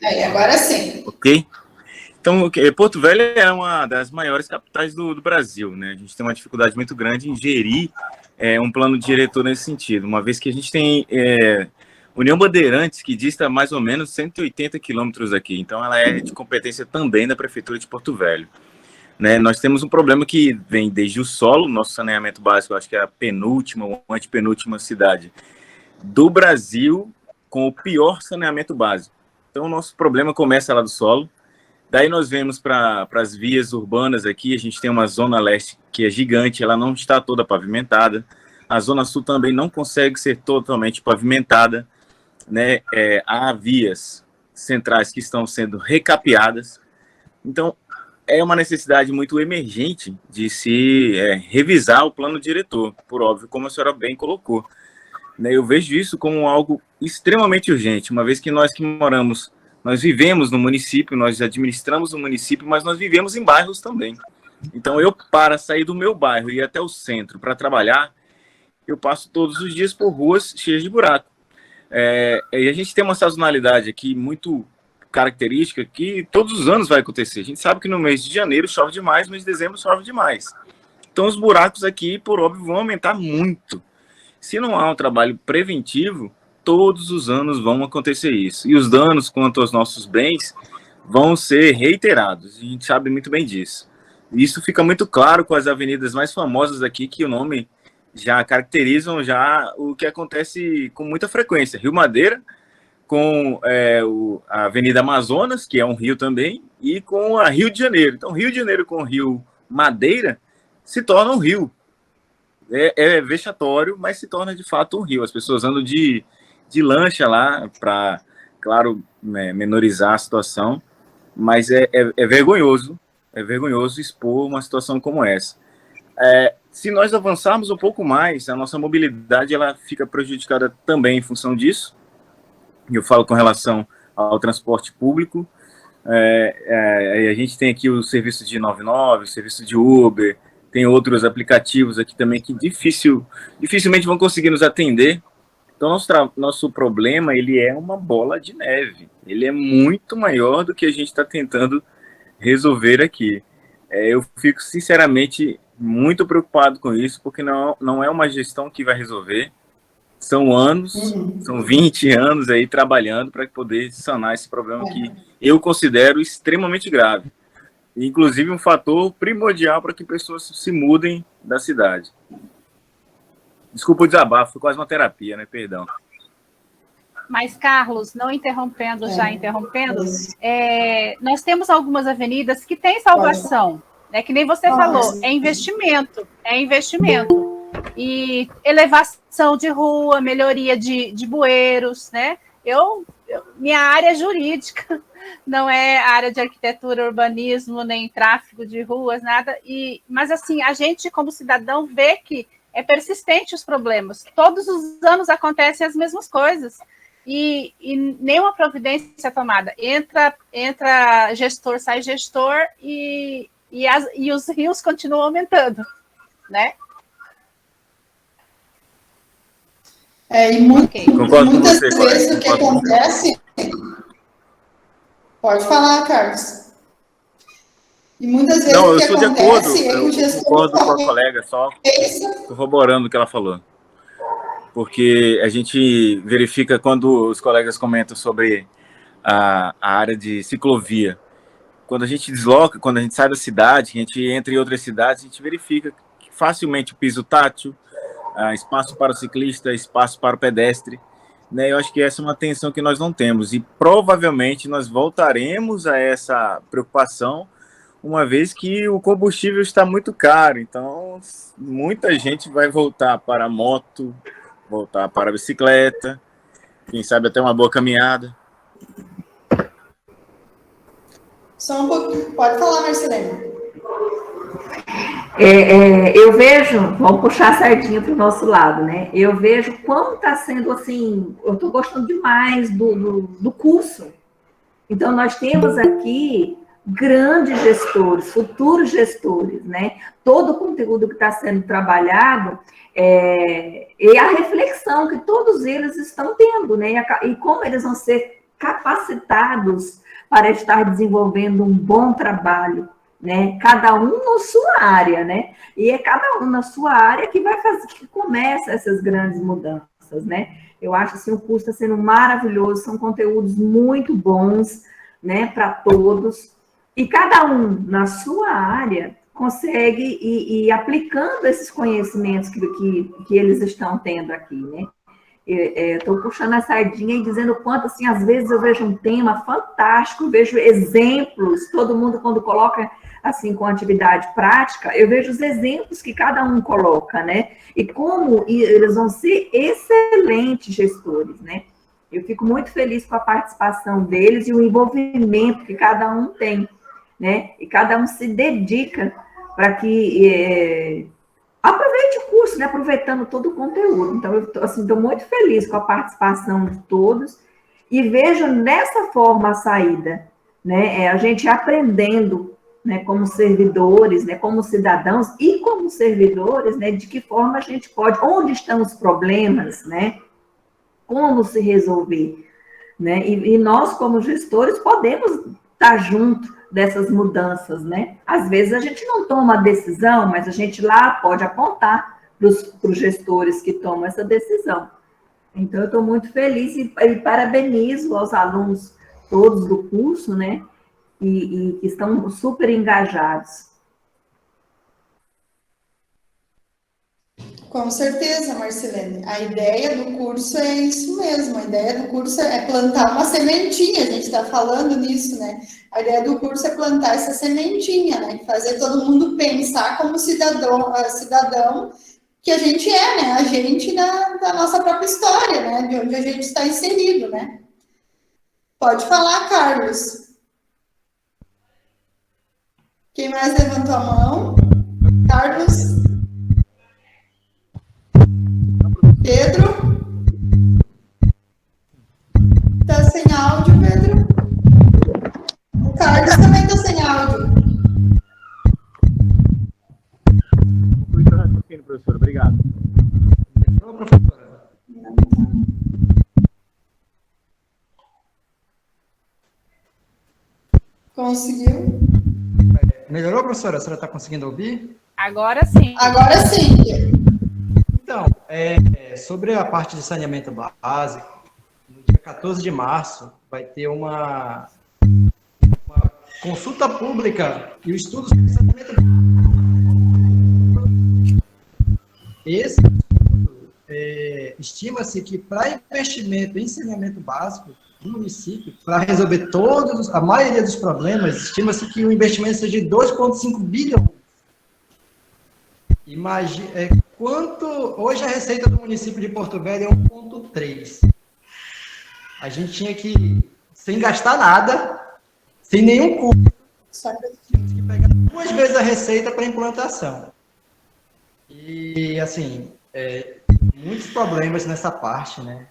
Aí, agora sim. Ok. Então, Porto Velho é uma das maiores capitais do Brasil, né? A gente tem uma dificuldade muito grande em gerir um plano diretor nesse sentido, uma vez que a gente tem União Bandeirantes, que dista mais ou menos 180 quilômetros aqui, então ela é de competência também da Prefeitura de Porto Velho. Né? Nós temos um problema que vem desde o solo, nosso saneamento básico, acho que é a penúltima ou antepenúltima cidade do Brasil com o pior saneamento básico. Então, o nosso problema começa lá do solo. Daí nós vemos para as vias urbanas aqui, a gente tem uma zona leste que é gigante, ela não está toda pavimentada. A zona sul também não consegue ser totalmente pavimentada, né? Há vias centrais que estão sendo recapeadas. Então, é uma necessidade muito emergente de se revisar o plano diretor, por óbvio, como a senhora bem colocou. Né? Eu vejo isso como algo extremamente urgente, uma vez que nós que moramos, nós vivemos no município, nós administramos o município, mas nós vivemos em bairros também. Então, eu, para sair do meu bairro e ir até o centro para trabalhar, eu passo todos os dias por ruas cheias de buraco. E a gente tem uma sazonalidade aqui muito característica que todos os anos vai acontecer. A gente sabe que no mês de janeiro chove demais, no mês de dezembro chove demais. Então, os buracos aqui, por óbvio, vão aumentar muito. Se não há um trabalho preventivo, todos os anos vão acontecer isso. E os danos quanto aos nossos bens vão ser reiterados. A gente sabe muito bem disso. Isso fica muito claro com as avenidas mais famosas aqui, que o nome já caracterizam já o que acontece com muita frequência. Rio Madeira, com a Avenida Amazonas, que é um rio também, e com a Rio de Janeiro. Então, Rio de Janeiro com o Rio Madeira se torna um rio. É vexatório, mas se torna de fato um rio. As pessoas andam de lancha lá para, claro, menorizar a situação, mas é vergonhoso expor uma situação como essa. Se nós avançarmos um pouco mais, a nossa mobilidade ela fica prejudicada também em função disso. Eu falo com relação ao transporte público. A gente tem aqui o serviço de 99, o serviço de Uber, tem outros aplicativos aqui também que dificilmente vão conseguir nos atender. Então, nosso problema, ele é uma bola de neve. Ele é muito maior do que a gente está tentando resolver aqui. Eu fico, sinceramente, muito preocupado com isso, porque não é uma gestão que vai resolver. São anos, são 20 anos aí trabalhando para poder sanar esse problema que eu considero extremamente grave. Inclusive um fator primordial para que pessoas se mudem da cidade. Desculpa o desabafo, foi quase uma terapia, né? Perdão. Mas, Carlos, não interrompendo, já interrompendo, nós temos algumas avenidas que têm salvação, né? Que nem você falou, é investimento. E elevação de rua, melhoria de bueiros, né? Minha área é jurídica, não é área de arquitetura, urbanismo, nem tráfego de ruas, nada. Mas, assim, a gente, como cidadão, vê que é persistente os problemas. Todos os anos acontecem as mesmas coisas. E nenhuma providência é tomada. Entra gestor, sai gestor, e os rios continuam aumentando, né? E muitas vezes o que acontece... Pode falar, Carlos. E muitas vezes o que acontece é que o gestor... Eu concordo com a colega, só corroborando o que ela falou. Porque a gente verifica quando os colegas comentam sobre a área de ciclovia. Quando a gente desloca, quando a gente sai da cidade, a gente entra em outras cidades, a gente verifica que facilmente o piso tátil, espaço para o ciclista, espaço para o pedestre, né? Eu acho que essa é uma atenção que nós não temos e provavelmente nós voltaremos a essa preocupação uma vez que o combustível está muito caro. Então, muita gente vai voltar para a moto, voltar para a bicicleta, quem sabe até uma boa caminhada. Só um pouquinho. Pode falar, Marcelene. Eu vejo, vamos puxar a sardinha para o nosso lado, né? Eu vejo como está sendo assim, eu estou gostando demais do curso. Então, nós temos aqui grandes gestores, futuros gestores, né? Todo o conteúdo que está sendo trabalhado e a reflexão que todos eles estão tendo, né? E como eles vão ser capacitados para estar desenvolvendo um bom trabalho, né? Cada um na sua área, né? E é cada um na sua área que vai fazer, que começa essas grandes mudanças, né? Eu acho assim, o curso está sendo maravilhoso, são conteúdos muito bons, né, para todos, e cada um na sua área consegue ir aplicando esses conhecimentos que eles estão tendo aqui, né? Estou puxando a sardinha e dizendo o quanto, assim, às vezes eu vejo um tema fantástico, vejo exemplos, todo mundo quando coloca, assim, com atividade prática, eu vejo os exemplos que cada um coloca, né? E como eles vão ser excelentes gestores, né? Eu fico muito feliz com a participação deles e o envolvimento que cada um tem, né? E cada um se dedica para que... aproveite o curso, né? Aproveitando todo o conteúdo. Então, eu estou muito feliz com a participação de todos e vejo dessa forma a saída, né? A gente aprendendo, né, como servidores, né, como cidadãos e como servidores, né, de que forma a gente pode, onde estão os problemas, né? Como se resolver, né? E nós, como gestores, podemos estar junto dessas mudanças, né? Às vezes a gente não toma a decisão, mas a gente lá pode apontar para os gestores que tomam essa decisão. Então, eu estou muito feliz e parabenizo aos alunos todos do curso, né? E que estão super engajados. Com certeza, Marcelene. A ideia do curso é isso mesmo. A ideia do curso é plantar uma sementinha. A gente está falando nisso, né? A ideia do curso é plantar essa sementinha, né? Fazer todo mundo pensar como cidadão que a gente é, né? A gente da nossa própria história, né? De onde a gente está inserido, né? Pode falar, Carlos. Quem mais levantou a mão? Carlos? Pedro? Tá sem áudio, Pedro? O Conseguiu? Melhorou, professora? A senhora está conseguindo ouvir? Agora sim. Agora sim. Então, sobre a parte de saneamento básico, no dia 14 de março vai ter uma consulta pública e o estudo sobre saneamento básico. Esse estudo, estima-se que para investimento em saneamento básico do município, para resolver a maioria dos problemas, estima-se que o investimento seja de 2,5 bilhões. Imagina, hoje a receita do município de Porto Velho é 1,3. A gente tinha que, sem gastar nada, sem nenhum custo, tínhamos que pegar 2 vezes a receita para implantação. E, assim, muitos problemas nessa parte, né?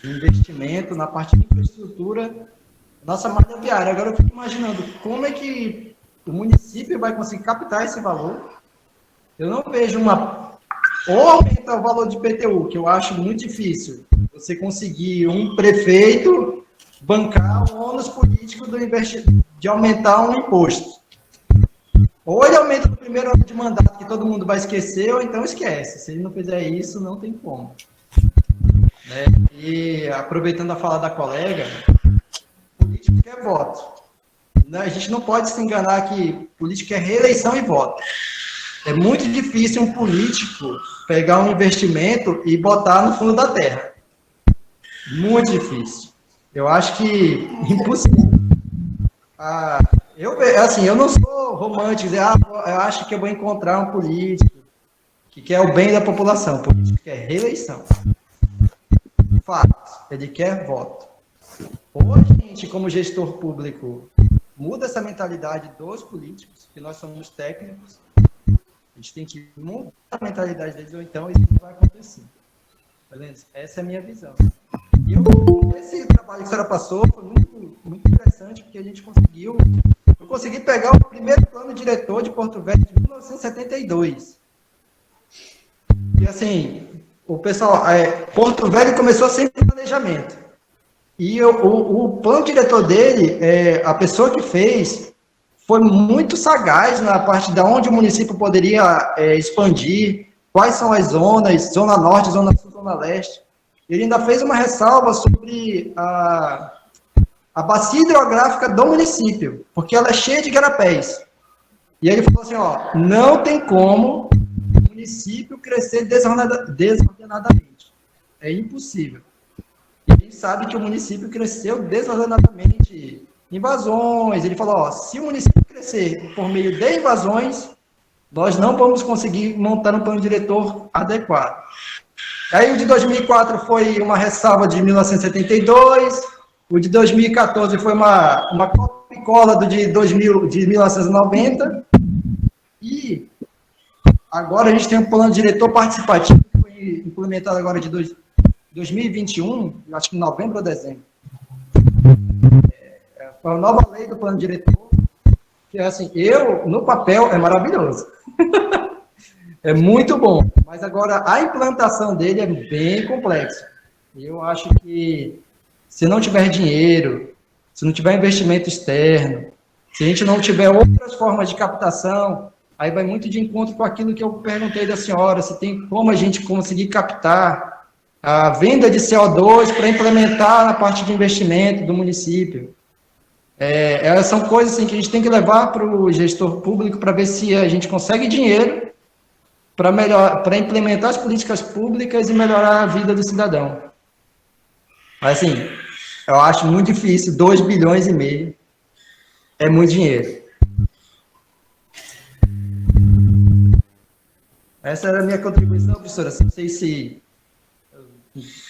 De investimento na parte de infraestrutura, nossa malha viária. Agora eu fico imaginando como é que o município vai conseguir captar esse valor. Eu não vejo ou aumentar o valor de IPTU, que eu acho muito difícil. Você conseguir um prefeito bancar o ônus político de aumentar um imposto. Ou ele aumenta no primeiro ano de mandato, que todo mundo vai esquecer, ou então esquece. Se ele não fizer isso, não tem como. Né? E aproveitando a fala da colega, político quer voto. A gente não pode se enganar que político é reeleição e voto. É muito difícil um político pegar um investimento e botar no fundo da terra. Muito difícil. Eu acho que impossível. Eu não sou romântico, dizer, eu acho que eu vou encontrar um político que quer o bem da população. O político quer reeleição. Fato, ele quer voto. Ou a gente, como gestor público, muda essa mentalidade dos políticos, que nós somos técnicos, a gente tem que mudar a mentalidade deles, ou então isso não vai acontecer. Beleza? Essa é a minha visão. E esse trabalho que a senhora passou foi muito, muito interessante, porque eu consegui pegar o primeiro plano diretor de Porto Velho de 1972. E assim, o pessoal, Porto Velho começou sem planejamento. E o plano diretor dele, a pessoa que fez, foi muito sagaz na parte de onde o município poderia expandir, quais são as zonas, zona norte, zona sul, zona leste. Ele ainda fez uma ressalva sobre a bacia hidrográfica do município, porque ela é cheia de igarapés. E ele falou assim, não tem como o município crescer desordenadamente. É impossível. E a gente sabe que o município cresceu desordenadamente, invasões. Ele falou, se o município crescer por meio de invasões, nós não vamos conseguir montar um plano diretor adequado. Aí o de 2004 foi uma ressalva de 1972, o de 2014 foi uma cópia e cola do de 1990, e agora a gente tem um plano diretor participativo que foi implementado agora de 2021, acho que em novembro ou dezembro. Foi a nova lei do plano diretor, que assim, no papel é maravilhoso. É muito bom, mas agora a implantação dele é bem complexa. Eu acho que se não tiver dinheiro, se não tiver investimento externo, se a gente não tiver outras formas de captação, aí vai muito de encontro com aquilo que eu perguntei da senhora, se tem como a gente conseguir captar a venda de CO2 para implementar na parte de investimento do município. São coisas assim, que a gente tem que levar para o gestor público para ver se a gente consegue dinheiro para implementar as políticas públicas e melhorar a vida do cidadão. Mas, assim, eu acho muito difícil, 2,5 bilhões é muito dinheiro. Essa era a minha contribuição, professora. Não sei se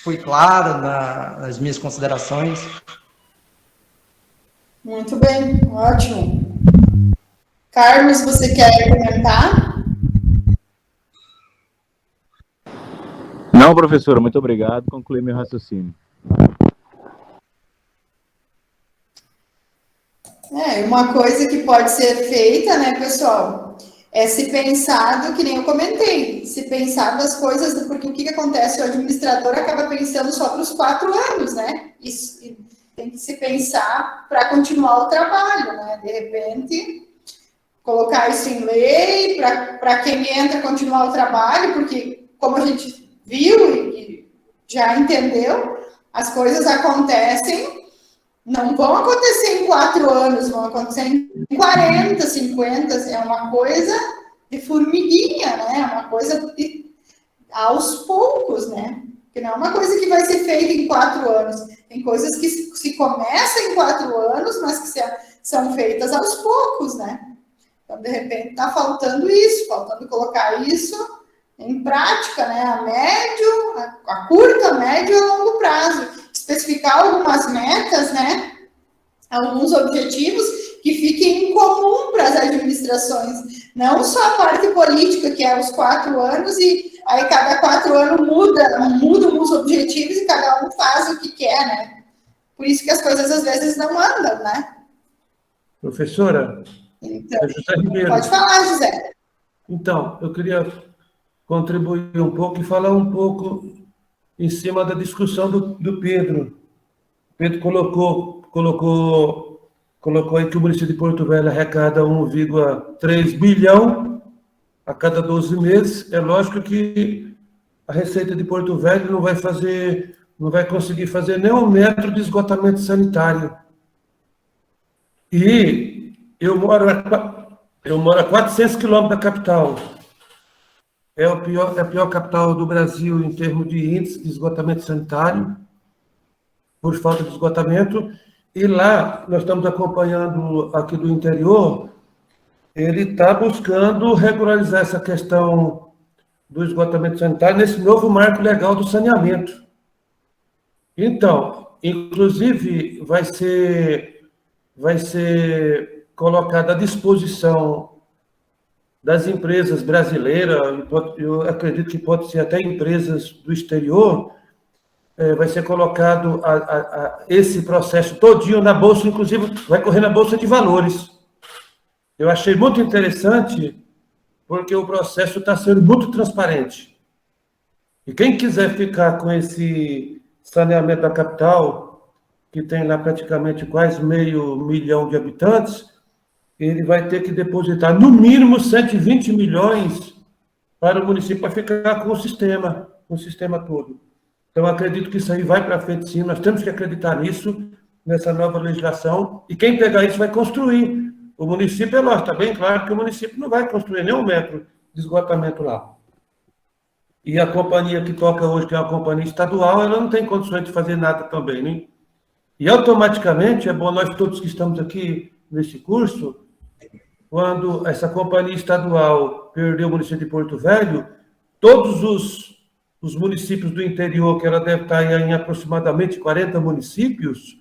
foi claro nas minhas considerações. Muito bem, ótimo. Carlos, você quer comentar? Não, professora, muito obrigado. Concluí meu raciocínio. Uma coisa que pode ser feita, né, pessoal, é se pensar que nem eu comentei, se pensar das coisas, porque o que acontece? O administrador acaba pensando só para os 4 anos, né? Isso, tem que se pensar para continuar o trabalho, né? De repente, colocar isso em lei, para quem entra continuar o trabalho, porque, como a gente viu e já entendeu, as coisas acontecem, não vão acontecer em 4 anos, vão acontecer em 40, 50, é uma coisa de formiguinha, né? É uma coisa aos poucos, né? Porque não é uma coisa que vai ser feita em 4 anos. Tem coisas que se começam em 4 anos, mas que são feitas aos poucos, né? Então, de repente, está faltando isso, faltando colocar isso em prática, né? A médio, a curto, a médio e a longo prazo. Especificar algumas metas, né? Alguns objetivos que fiquem em comum para as administrações. Não só a parte política, que é os 4 anos, e aí cada 4 anos mudam os objetivos e cada um faz o que quer, né? Por isso que as coisas às vezes não andam, né? Professora, Então, José Ribeiro. Pode falar, José. Então, eu queria contribuir um pouco e falar um pouco em cima da discussão do Pedro. Pedro colocou aí que o município de Porto Velho arrecada 1,3 bilhão a cada 12 meses. É lógico que a Receita de Porto Velho não vai conseguir fazer nem 1 metro de esgotamento sanitário. E eu moro a 400 quilômetros da capital. É a pior capital do Brasil em termos de índice de esgotamento sanitário, por falta de esgotamento. E lá, nós estamos acompanhando aqui do interior, ele está buscando regularizar essa questão do esgotamento sanitário nesse novo marco legal do saneamento. Então, inclusive, vai ser colocada à disposição das empresas brasileiras, eu acredito que pode ser até empresas do exterior, vai ser colocado esse processo todinho na Bolsa, inclusive vai correr na Bolsa de Valores. Eu achei muito interessante, porque o processo está sendo muito transparente. E quem quiser ficar com esse saneamento da capital, que tem lá praticamente quase 500 mil de habitantes, ele vai ter que depositar no mínimo 120 milhões para o município para ficar com o sistema todo. Então, acredito que isso aí vai para frente, sim. Nós temos que acreditar nisso, nessa nova legislação. E quem pegar isso vai construir. O município, é lógico, está bem claro que o município não vai construir nem 1 metro de esgotamento lá. E a companhia que toca hoje, que é uma companhia estadual, ela não tem condições de fazer nada também, né? E automaticamente, é bom nós todos que estamos aqui nesse curso, quando essa companhia estadual perdeu o município de Porto Velho, todos os municípios do interior, que ela deve estar em aproximadamente 40 municípios,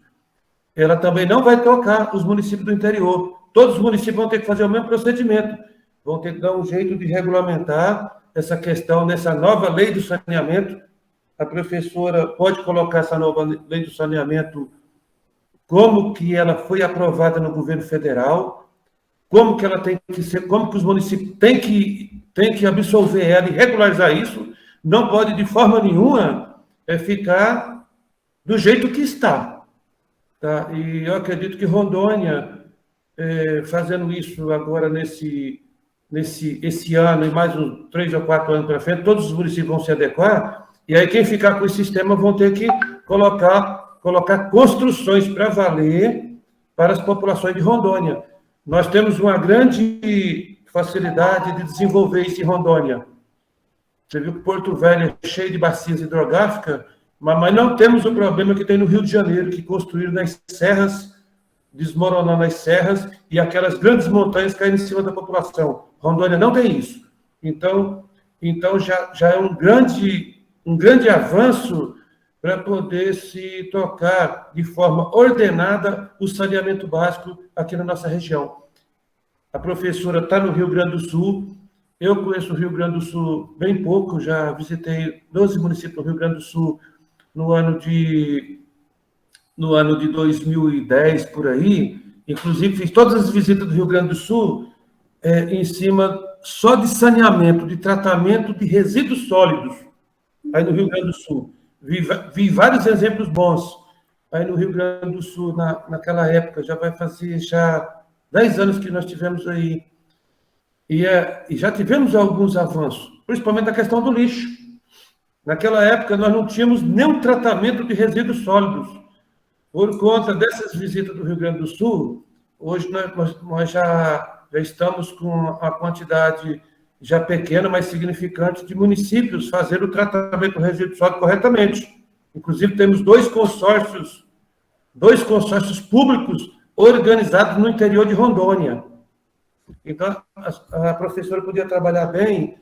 ela também não vai tocar os municípios do interior. Todos os municípios vão ter que fazer o mesmo procedimento, vão ter que dar um jeito de regulamentar essa questão nessa nova lei do saneamento. A professora pode colocar essa nova lei do saneamento como que ela foi aprovada no governo federal, como que ela tem que ser, como que os municípios têm que absolver ela e regularizar isso. Não pode, de forma nenhuma, ficar do jeito que está. Tá? E eu acredito que Rondônia, fazendo isso agora esse ano e mais uns 3 ou 4 anos para frente, todos os municípios vão se adequar, e aí quem ficar com esse sistema vão ter que colocar construções para valer para as populações de Rondônia. Nós temos uma grande facilidade de desenvolver isso em Rondônia. Você viu que Porto Velho é cheio de bacias hidrográficas, mas não temos o problema que tem no Rio de Janeiro, que construíram nas serras, desmoronando as serras, e aquelas grandes montanhas caindo em cima da população. Rondônia não tem isso. Então já é um grande avanço para poder se tocar de forma ordenada o saneamento básico aqui na nossa região. A professora está no Rio Grande do Sul. Eu conheço o Rio Grande do Sul bem pouco, já visitei 12 municípios do Rio Grande do Sul no ano de 2010, por aí. Inclusive, fiz todas as visitas do Rio Grande do Sul em cima só de saneamento, de tratamento de resíduos sólidos, aí no Rio Grande do Sul. Vi vários exemplos bons. aí no Rio Grande do Sul, naquela época, já vai fazer já 10 anos que nós tivemos aí, e já tivemos alguns avanços, principalmente na questão do lixo. Naquela época, nós não tínhamos nenhum tratamento de resíduos sólidos. Por conta dessas visitas do Rio Grande do Sul, hoje nós já estamos com a quantidade já pequena, mas significante, de municípios fazendo o tratamento do resíduo sólido corretamente. Inclusive, temos dois consórcios públicos organizados no interior de Rondônia. Então, a professora podia trabalhar bem,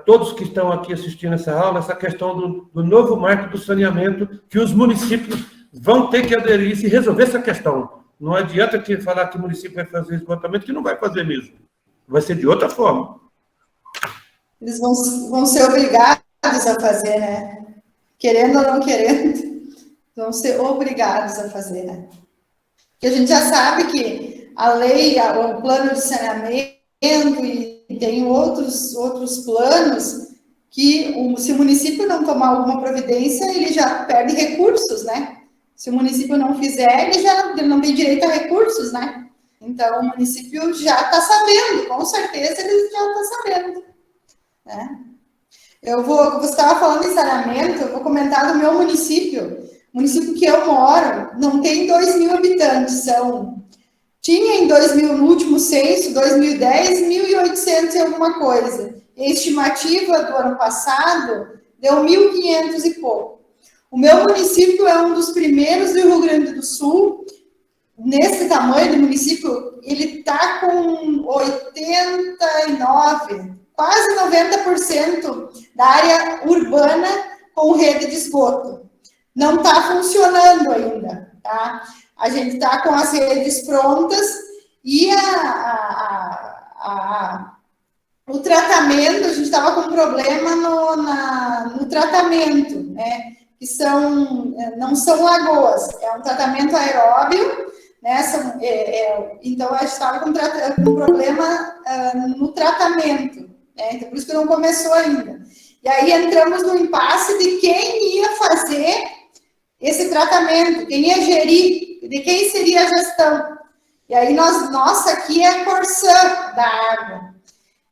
todos que estão aqui assistindo essa aula, essa questão do novo marco do saneamento, que os municípios vão ter que aderir e resolver essa questão. Não adianta que falar que o município vai fazer esgotamento, que não vai fazer mesmo. Vai ser de outra forma. Eles vão ser obrigados a fazer, né? Querendo ou não querendo, vão ser obrigados a fazer, né? Porque a gente já sabe que a lei, o plano de saneamento e tem outros planos que, se o município não tomar alguma providência, ele já perde recursos, né? Se o município não fizer, ele não tem direito a recursos, né? Então, o município já está sabendo, com certeza ele já está sabendo, né? Você estava falando em saneamento, eu vou comentar do meu município. O município que eu moro não tem 2.000 habitantes, tinha em 2000, no último censo, 2010, 1.800 e alguma coisa. A estimativa do ano passado deu 1.500 e pouco. O meu município é um dos primeiros do Rio Grande do Sul. Nesse tamanho do município, ele está com 89%, quase 90% da área urbana com rede de esgoto. Não está funcionando ainda, tá? A gente está com as redes prontas e o tratamento, a gente estava com problema no tratamento, né? Que não são lagoas, é um tratamento aeróbio, né? Então, a gente estava com problema no tratamento, né? Então, por isso que não começou ainda. E aí entramos no impasse de quem ia fazer esse tratamento, quem ia gerir, de quem seria a gestão. E aí, nossa, aqui é a Corsã da água.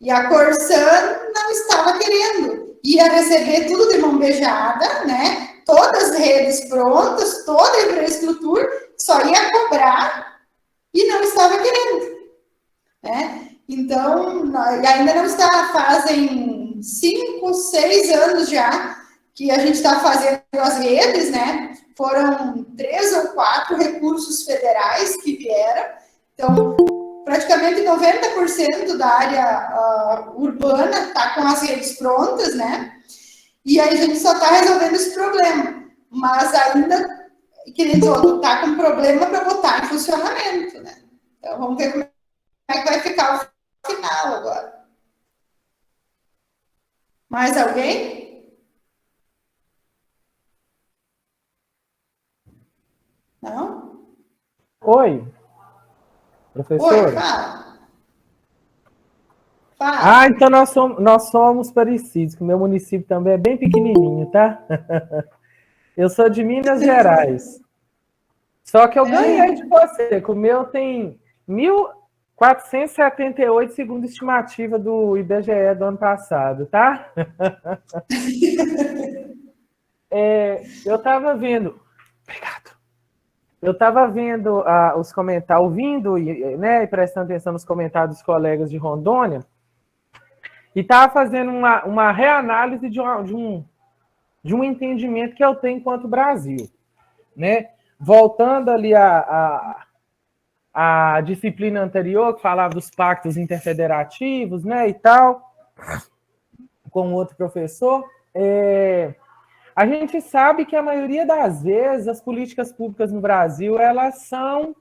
E a Corsã não estava querendo. Ia receber tudo de mão beijada, né? Todas as redes prontas, toda a infraestrutura, só ia cobrar e não estava querendo, né? Então, ainda não está, fazem 5, 6 anos já que a gente está fazendo as redes, né? Foram 3 ou 4 recursos federais que vieram. Então, praticamente 90% da área urbana está com as redes prontas, né? E aí a gente só está resolvendo esse problema. Mas ainda, querido, está com problema para botar em funcionamento, né? Então, vamos ver como é que vai ficar o final agora. Mais alguém? Não? Oi, professora. Oi, fala. Fala. Ah, então nós somos parecidos, que o meu município também é bem pequenininho, tá? Eu sou de Minas Gerais. Só que eu ganhei de você, que o meu tem 1.478, segundo a estimativa do IBGE do ano passado, tá? Eu estava vendo... Obrigado. Eu estava vendo os comentários, ouvindo, né, e prestando atenção nos comentários dos colegas de Rondônia, e estava fazendo uma reanálise de um entendimento que eu tenho enquanto Brasil, né? Voltando ali à disciplina anterior, que falava dos pactos interfederativos, né, e tal, com outro professor, a gente sabe que a maioria das vezes as políticas públicas no Brasil, elas são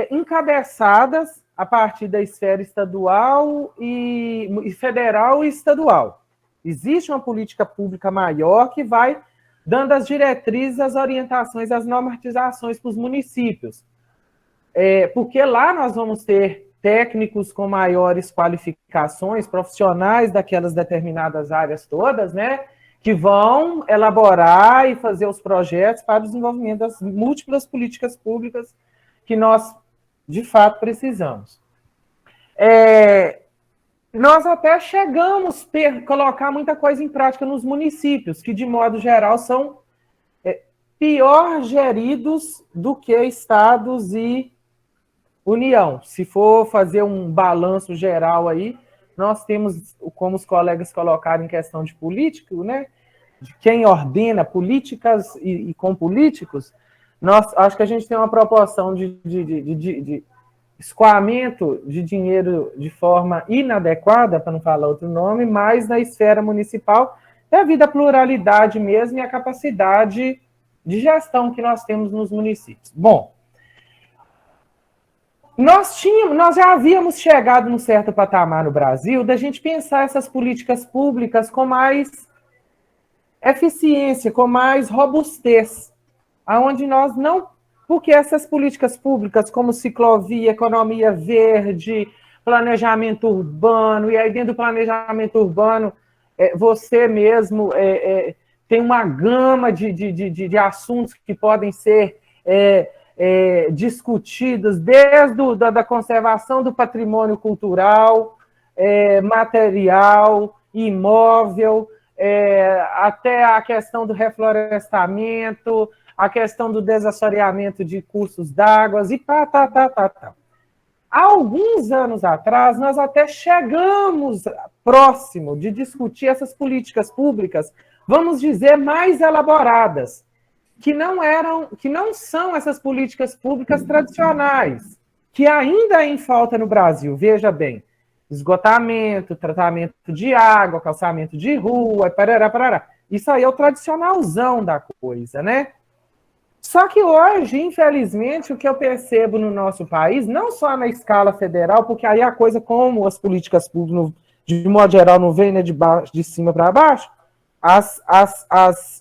encabeçadas a partir da esfera estadual e federal e estadual. Existe uma política pública maior que vai dando as diretrizes, as orientações, as normatizações para os municípios. Porque lá nós vamos ter técnicos com maiores qualificações, profissionais daquelas determinadas áreas todas, né? que vão elaborar e fazer os projetos para o desenvolvimento das múltiplas políticas públicas que nós, de fato, precisamos. Nós até chegamos a colocar muita coisa em prática nos municípios, que, de modo geral, são pior geridos do que estados e União. Se for fazer um balanço geral aí, nós temos, como os colegas colocaram em questão de político, né? De quem ordena políticas e com políticos, acho que a gente tem uma proporção de escoamento de dinheiro de forma inadequada, para não falar outro nome, mas na esfera municipal, devido à pluralidade mesmo e à capacidade de gestão que nós temos nos municípios. Bom, nós já havíamos chegado num certo patamar no Brasil da gente pensar essas políticas públicas com mais eficiência, com mais robustez, aonde nós não... Porque essas políticas públicas como ciclovia, economia verde, planejamento urbano, e aí dentro do planejamento urbano, você mesmo tem uma gama de assuntos que podem ser discutidos, desde da conservação do patrimônio cultural, material, imóvel, até a questão do reflorestamento, a questão do desassoreamento de cursos d'água e Há alguns anos atrás, nós até chegamos próximo de discutir essas políticas públicas, vamos dizer, mais elaboradas, que não são essas políticas públicas tradicionais, que ainda é em falta no Brasil. Veja bem, esgotamento, tratamento de água, calçamento de rua, parará. Isso aí é o tradicionalzão da coisa, né? Só que hoje, infelizmente, o que eu percebo no nosso país, não só na escala federal, porque aí a coisa, como as políticas públicas, de modo geral, não vem, né, de cima para baixo,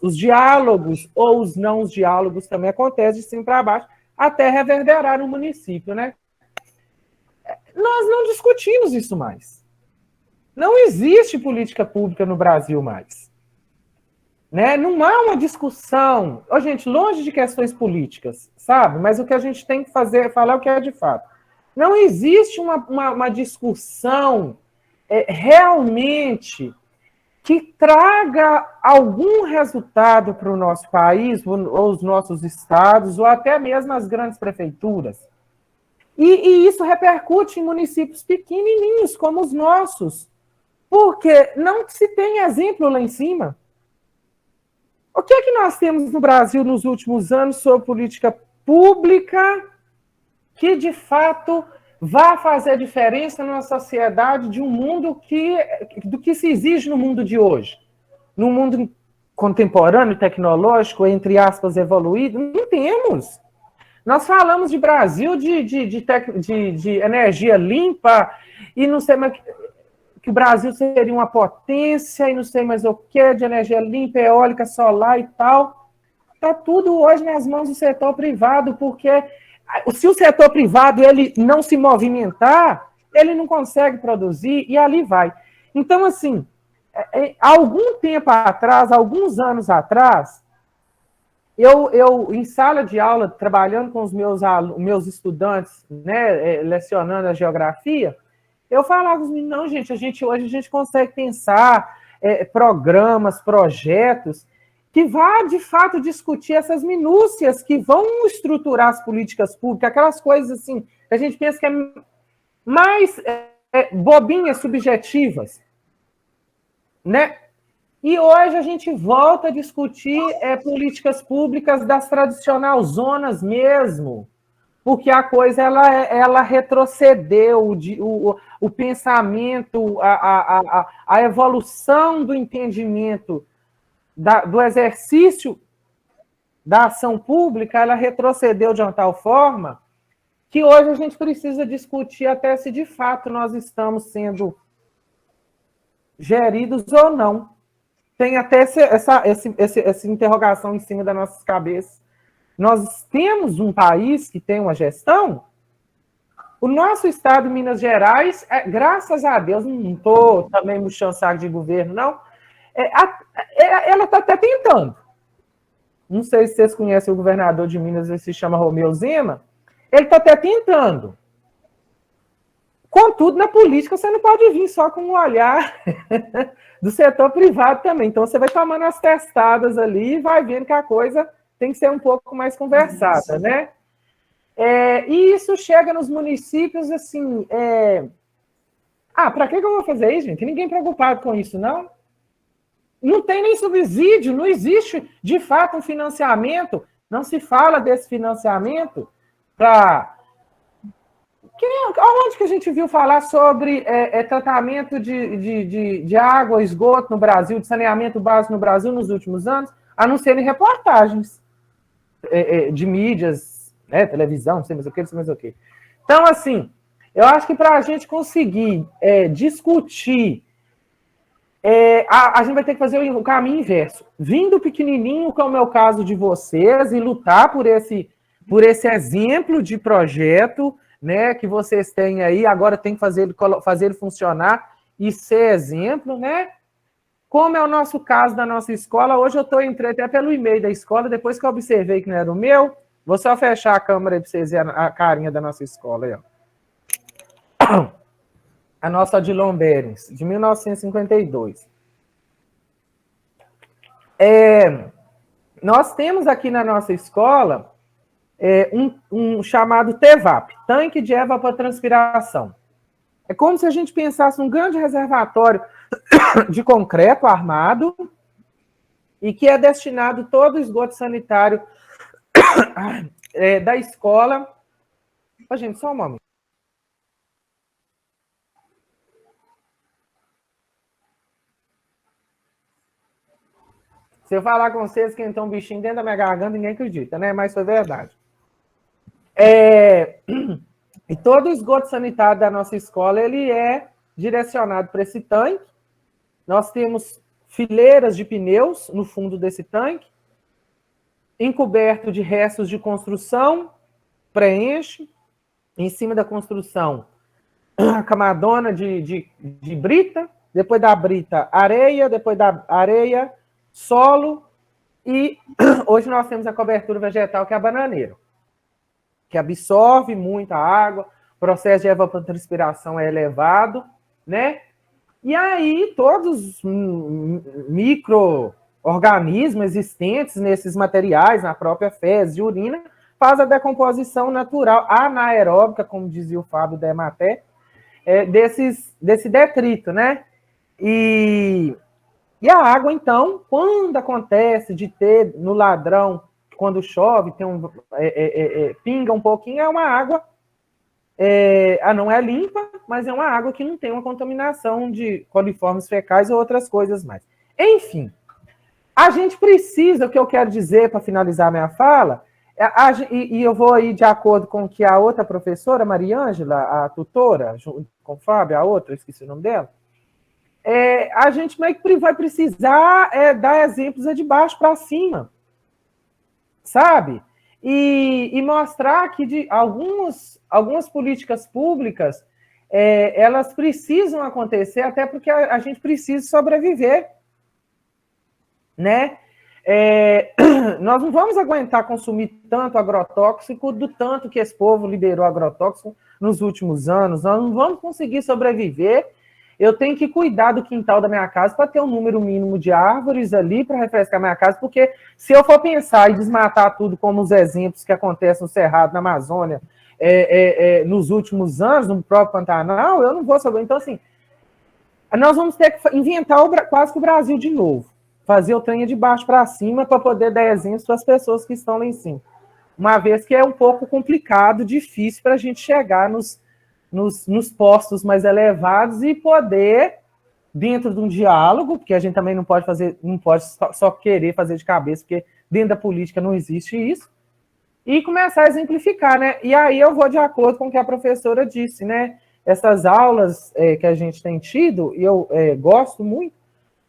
os diálogos ou os não diálogos também acontecem de cima para baixo, até reverberar no município, né? Nós não discutimos isso mais. Não existe política pública no Brasil mais. Né? Não há uma discussão, gente, longe de questões políticas, sabe? Mas o que a gente tem que fazer é falar o que é de fato. Não existe uma discussão realmente que traga algum resultado para o nosso país, ou os nossos estados, ou até mesmo as grandes prefeituras. E isso repercute em municípios pequenininhos, como os nossos, porque não se tem exemplo lá em cima. O que é que nós temos no Brasil nos últimos anos sobre política pública que, de fato, vá fazer diferença numa sociedade de um mundo do que se exige no mundo de hoje? No mundo contemporâneo, tecnológico, entre aspas, evoluído, não temos. Nós falamos de Brasil de energia limpa e não sei mais que o Brasil seria uma potência e não sei mais o que, de energia limpa, eólica, solar e tal. Está tudo hoje nas mãos do setor privado, porque se o setor privado ele não se movimentar, ele não consegue produzir e ali vai. Então, assim, algum tempo atrás, alguns anos atrás, eu em sala de aula, trabalhando com os meus estudantes, né, lecionando a geografia, eu falava com os meninos, não, gente, hoje a gente consegue pensar programas, projetos, que vá, de fato, discutir essas minúcias que vão estruturar as políticas públicas, aquelas coisas assim, que a gente pensa que é mais bobinhas, subjetivas, né? E hoje a gente volta a discutir políticas públicas das tradicionais zonas mesmo, porque a coisa ela retrocedeu, o pensamento, a evolução do entendimento do exercício da ação pública, ela retrocedeu de uma tal forma que hoje a gente precisa discutir até se de fato nós estamos sendo geridos ou não. Tem até essa interrogação em cima das nossas cabeças. Nós temos um país que tem uma gestão. O nosso estado, Minas Gerais, graças a Deus, não estou também murchando saco de governo, não, ela está até tentando. Não sei se vocês conhecem o governador de Minas, ele se chama Romeu Zema. Ele está até tentando. Contudo, na política, você não pode vir só com um olhar do setor privado também. Então, você vai tomando as testadas ali e vai vendo que a coisa tem que ser um pouco mais conversada, né? E isso chega nos municípios, assim... para que eu vou fazer isso, gente? Ninguém preocupado com isso, não? Não tem nem subsídio, não existe, de fato, um financiamento. Não se fala desse financiamento para... Onde que a gente viu falar sobre tratamento de água, esgoto no Brasil, de saneamento básico no Brasil nos últimos anos, a não ser em reportagens de mídias, televisão, não sei mais o que. Então, assim, eu acho que para a gente conseguir discutir, a gente vai ter que fazer o caminho inverso. Vindo pequenininho, como é o caso de vocês, e lutar por esse exemplo de projeto, né, que vocês têm aí, agora tem que fazer ele funcionar e ser exemplo, né? Como é o nosso caso da nossa escola, hoje eu entrei até pelo e-mail da escola, depois que eu observei que não era o meu, vou só fechar a câmera aí para vocês verem a carinha da nossa escola aí, ó. A nossa Odilon Berens, de 1952. Nós temos aqui na nossa escola um chamado TEVAP, Tanque de Evapotranspiração. É como se a gente pensasse num grande reservatório de concreto armado e que é destinado todo o esgoto sanitário da escola. Gente, só um momento. Se eu falar com vocês que então um bichinho dentro da minha garganta, ninguém acredita, né? Mas foi verdade. E todo o esgoto sanitário da nossa escola, ele é direcionado para esse tanque. Nós temos fileiras de pneus no fundo desse tanque, encoberto de restos de construção, preenche, em cima da construção, a camadona de brita, depois da brita, areia, depois da areia, solo, e hoje nós temos a cobertura vegetal, que é a bananeira, que absorve muita água, o processo de evapotranspiração é elevado, né? E aí, todos os micro-organismos existentes nesses materiais, na própria fezes e urina, faz a decomposição natural, anaeróbica, como dizia o Fábio da Emater, desse detrito, né? E a água, então, quando acontece de ter no ladrão, quando chove, pinga um pouquinho, é uma água, não é limpa, mas é uma água que não tem uma contaminação de coliformes fecais ou outras coisas mais. Enfim, a gente precisa, o que eu quero dizer para finalizar minha fala, e eu vou aí de acordo com o que a outra professora, Maria Ângela, a tutora, junto com o Fábio, a outra, esqueci o nome dela, a gente meio que vai precisar dar exemplos de baixo para cima, sabe? E mostrar que algumas políticas públicas, elas precisam acontecer, até porque a gente precisa sobreviver, né? Nós não vamos aguentar consumir tanto agrotóxico do tanto que esse povo liberou agrotóxico nos últimos anos, nós não vamos conseguir sobreviver. Eu tenho que cuidar do quintal da minha casa para ter um número mínimo de árvores ali para refrescar minha casa, porque se eu for pensar e desmatar tudo como os exemplos que acontecem no Cerrado, na Amazônia, nos últimos anos, no próprio Pantanal, eu não vou saber. Então, assim, nós vamos ter que inventar quase que o Brasil de novo, fazer o trem de baixo para cima para poder dar exemplos para as pessoas que estão lá em cima. Uma vez que é um pouco complicado, difícil para a gente chegar nos postos mais elevados e poder, dentro de um diálogo, porque a gente também não pode só querer fazer de cabeça, porque dentro da política não existe isso, e começar a exemplificar, né? E aí eu vou de acordo com o que a professora disse, né? Essas aulas que a gente tem tido, e eu gosto muito,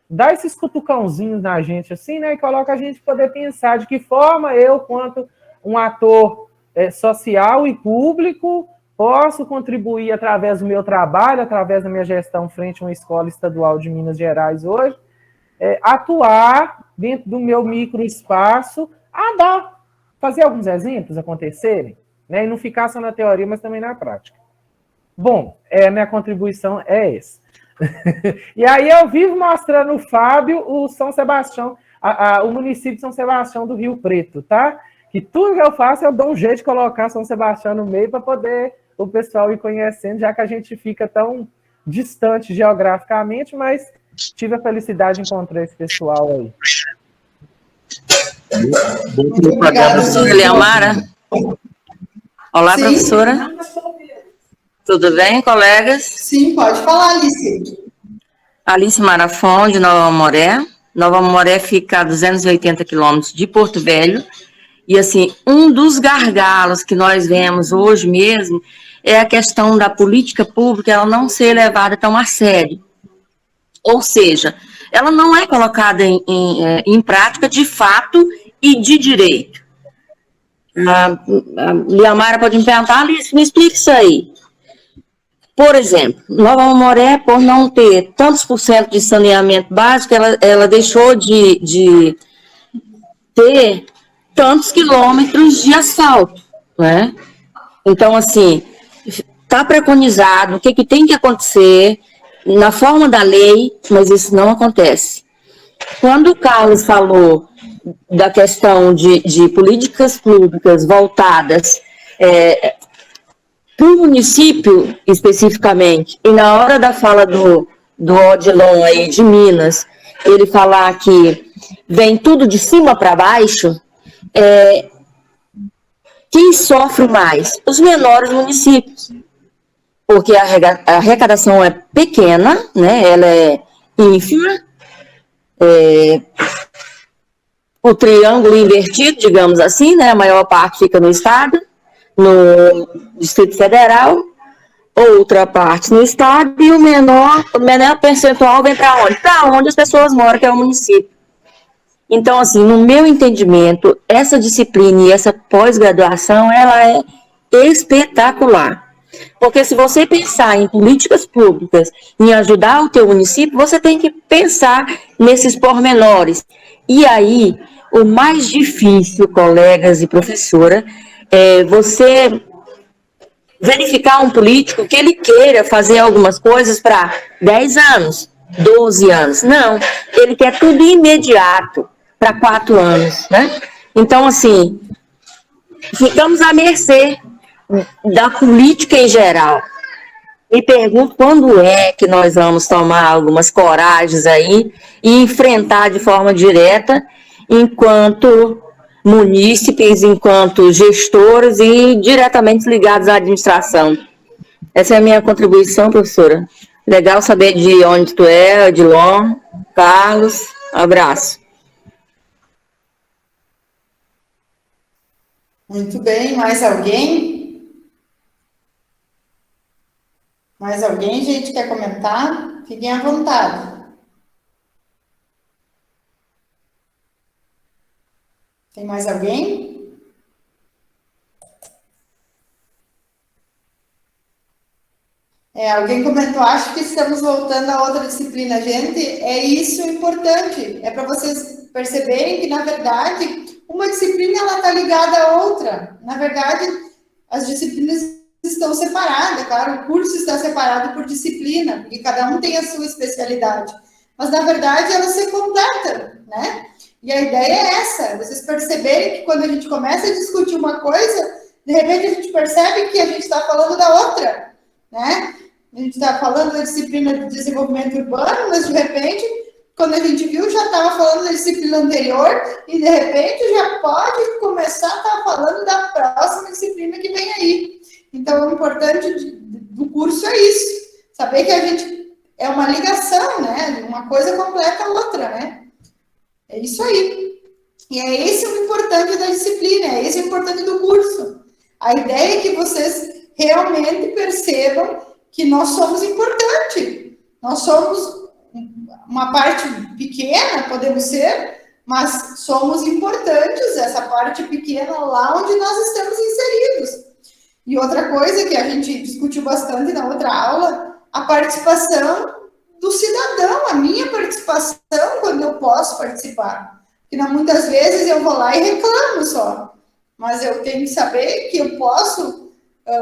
dá esses cutucãozinhos na gente, assim, né? E coloca a gente poder pensar de que forma eu, quanto um ator social e público, posso contribuir através do meu trabalho, através da minha gestão frente a uma escola estadual de Minas Gerais hoje, atuar dentro do meu microespaço, fazer alguns exemplos acontecerem, né? E não ficar só na teoria, mas também na prática. Bom, minha contribuição é essa. E aí eu vivo mostrando o Fábio, o São Sebastião, o município de São Sebastião do Rio Preto, tá? Que tudo que eu faço, eu dou um jeito de colocar São Sebastião no meio para poder o pessoal ir conhecendo, já que a gente fica tão distante geograficamente, mas tive a felicidade de encontrar esse pessoal aí. Muito obrigada, Professora Eliamara. Olá, Sim. professora. Tudo bem, colegas? Sim, pode falar, Alice. Alice Marafon, de Nova Amoré. Nova Amoré fica a 280 quilômetros de Porto Velho. E, assim, um dos gargalos que nós vemos hoje mesmo é a questão da política pública, ela não ser levada tão a sério. Ou seja, ela não é colocada em prática de fato e de direito. A Liamara pode me perguntar, Alice, me explica isso aí. Por exemplo, Nova Amoré, por não ter tantos por cento de saneamento básico, ela deixou de ter tantos quilômetros de asfalto, né? Então, assim, está preconizado o que tem que acontecer na forma da lei, mas isso não acontece. Quando o Carlos falou da questão de políticas públicas voltadas para o município especificamente, e na hora da fala do Odilon aí de Minas, ele falar que vem tudo de cima para baixo, quem sofre mais? Os menores municípios, porque a arrecadação é pequena, né? Ela é ínfima, o triângulo invertido, digamos assim, né? A maior parte fica no estado, no Distrito Federal, outra parte no estado, e o menor percentual vem para onde? Para onde as pessoas moram, que é o município. Então, assim, no meu entendimento, essa disciplina e essa pós-graduação, ela é espetacular. Porque se você pensar em políticas públicas, em ajudar o teu município, você tem que pensar nesses pormenores. E aí, o mais difícil, colegas e professora, é você verificar um político que ele queira fazer algumas coisas para 10 anos, 12 anos. Não, ele quer tudo imediato para 4 anos, né? Então, assim, ficamos à mercê da política em geral. Me pergunto quando é que nós vamos tomar algumas coragens aí e enfrentar de forma direta, enquanto munícipes, enquanto gestores e diretamente ligados à administração. Essa é a minha contribuição, professora. Legal saber de onde tu é, Odilon, Carlos. Abraço. Muito bem, mais alguém? Mais alguém, gente, quer comentar? Fiquem à vontade. Tem mais alguém? Alguém comentou, acho que estamos voltando a outra disciplina. Gente, é isso importante. É para vocês perceberem que, na verdade, uma disciplina ela está ligada à outra. Na verdade, as disciplinas estão separadas, claro, o curso está separado por disciplina, porque cada um tem a sua especialidade. Mas, na verdade, elas se completam, né? E a ideia é essa, vocês perceberem que quando a gente começa a discutir uma coisa, de repente a gente percebe que a gente está falando da outra, né? A gente está falando da disciplina de desenvolvimento urbano, mas de repente, quando a gente viu, já estava falando da disciplina anterior e de repente já pode começar a estar falando da próxima disciplina que vem aí. Então, o importante do curso é isso, saber que a gente é uma ligação, né? Uma coisa completa a outra, né? É isso aí. E é esse o importante da disciplina, é esse o importante do curso. A ideia é que vocês realmente percebam que nós somos importantes. Nós somos uma parte pequena, podemos ser, mas somos importantes, essa parte pequena lá onde nós estamos inseridos. E outra coisa que a gente discutiu bastante na outra aula, a participação do cidadão a minha participação quando eu posso participar. Porque muitas vezes eu vou lá e reclamo só. Mas eu tenho que saber que eu posso,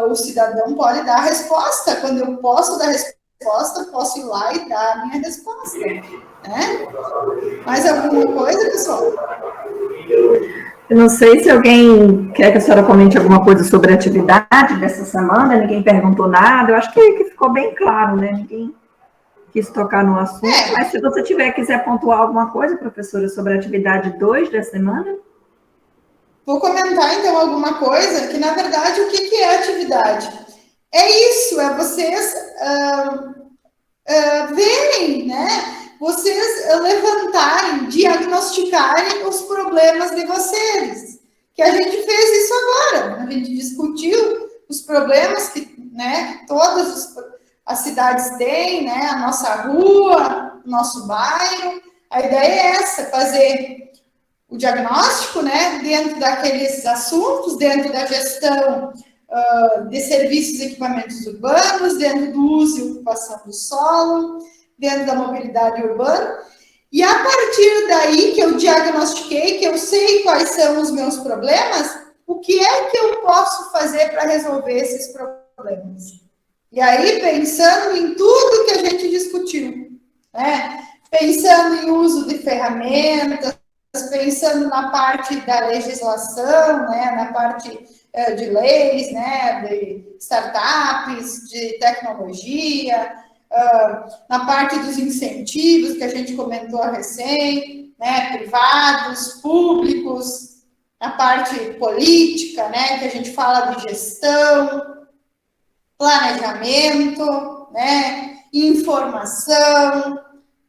o cidadão pode dar a resposta. Quando eu posso dar a resposta, posso ir lá e dar a minha resposta. Né? Mais alguma coisa, pessoal? Eu não sei se alguém quer que a senhora comente alguma coisa sobre a atividade dessa semana, ninguém perguntou nada, eu acho que ficou bem claro, né? Ninguém quis tocar no assunto, mas se você quiser pontuar alguma coisa, professora, sobre a atividade 2 da semana? Vou comentar, então, alguma coisa, que, na verdade, o que é atividade? É isso, é vocês verem, né? Vocês levantarem, diagnosticarem os problemas de vocês. Que a gente fez isso agora. A gente discutiu os problemas que, né, todas as cidades têm, né? A nossa rua, nosso bairro. A ideia é essa, fazer o diagnóstico, né? Dentro daqueles assuntos, dentro da gestão de serviços e equipamentos urbanos, dentro do uso e ocupação do solo, dentro da mobilidade urbana, e a partir daí que eu diagnostiquei, que eu sei quais são os meus problemas, o que é que eu posso fazer para resolver esses problemas? E aí, pensando em tudo que a gente discutiu, né? Pensando em uso de ferramentas, pensando na parte da legislação, né? Na parte de leis, né? De startups, de tecnologia, na parte dos incentivos que a gente comentou recém, né, privados, públicos, na parte política, né, que a gente fala de gestão, planejamento, né, informação,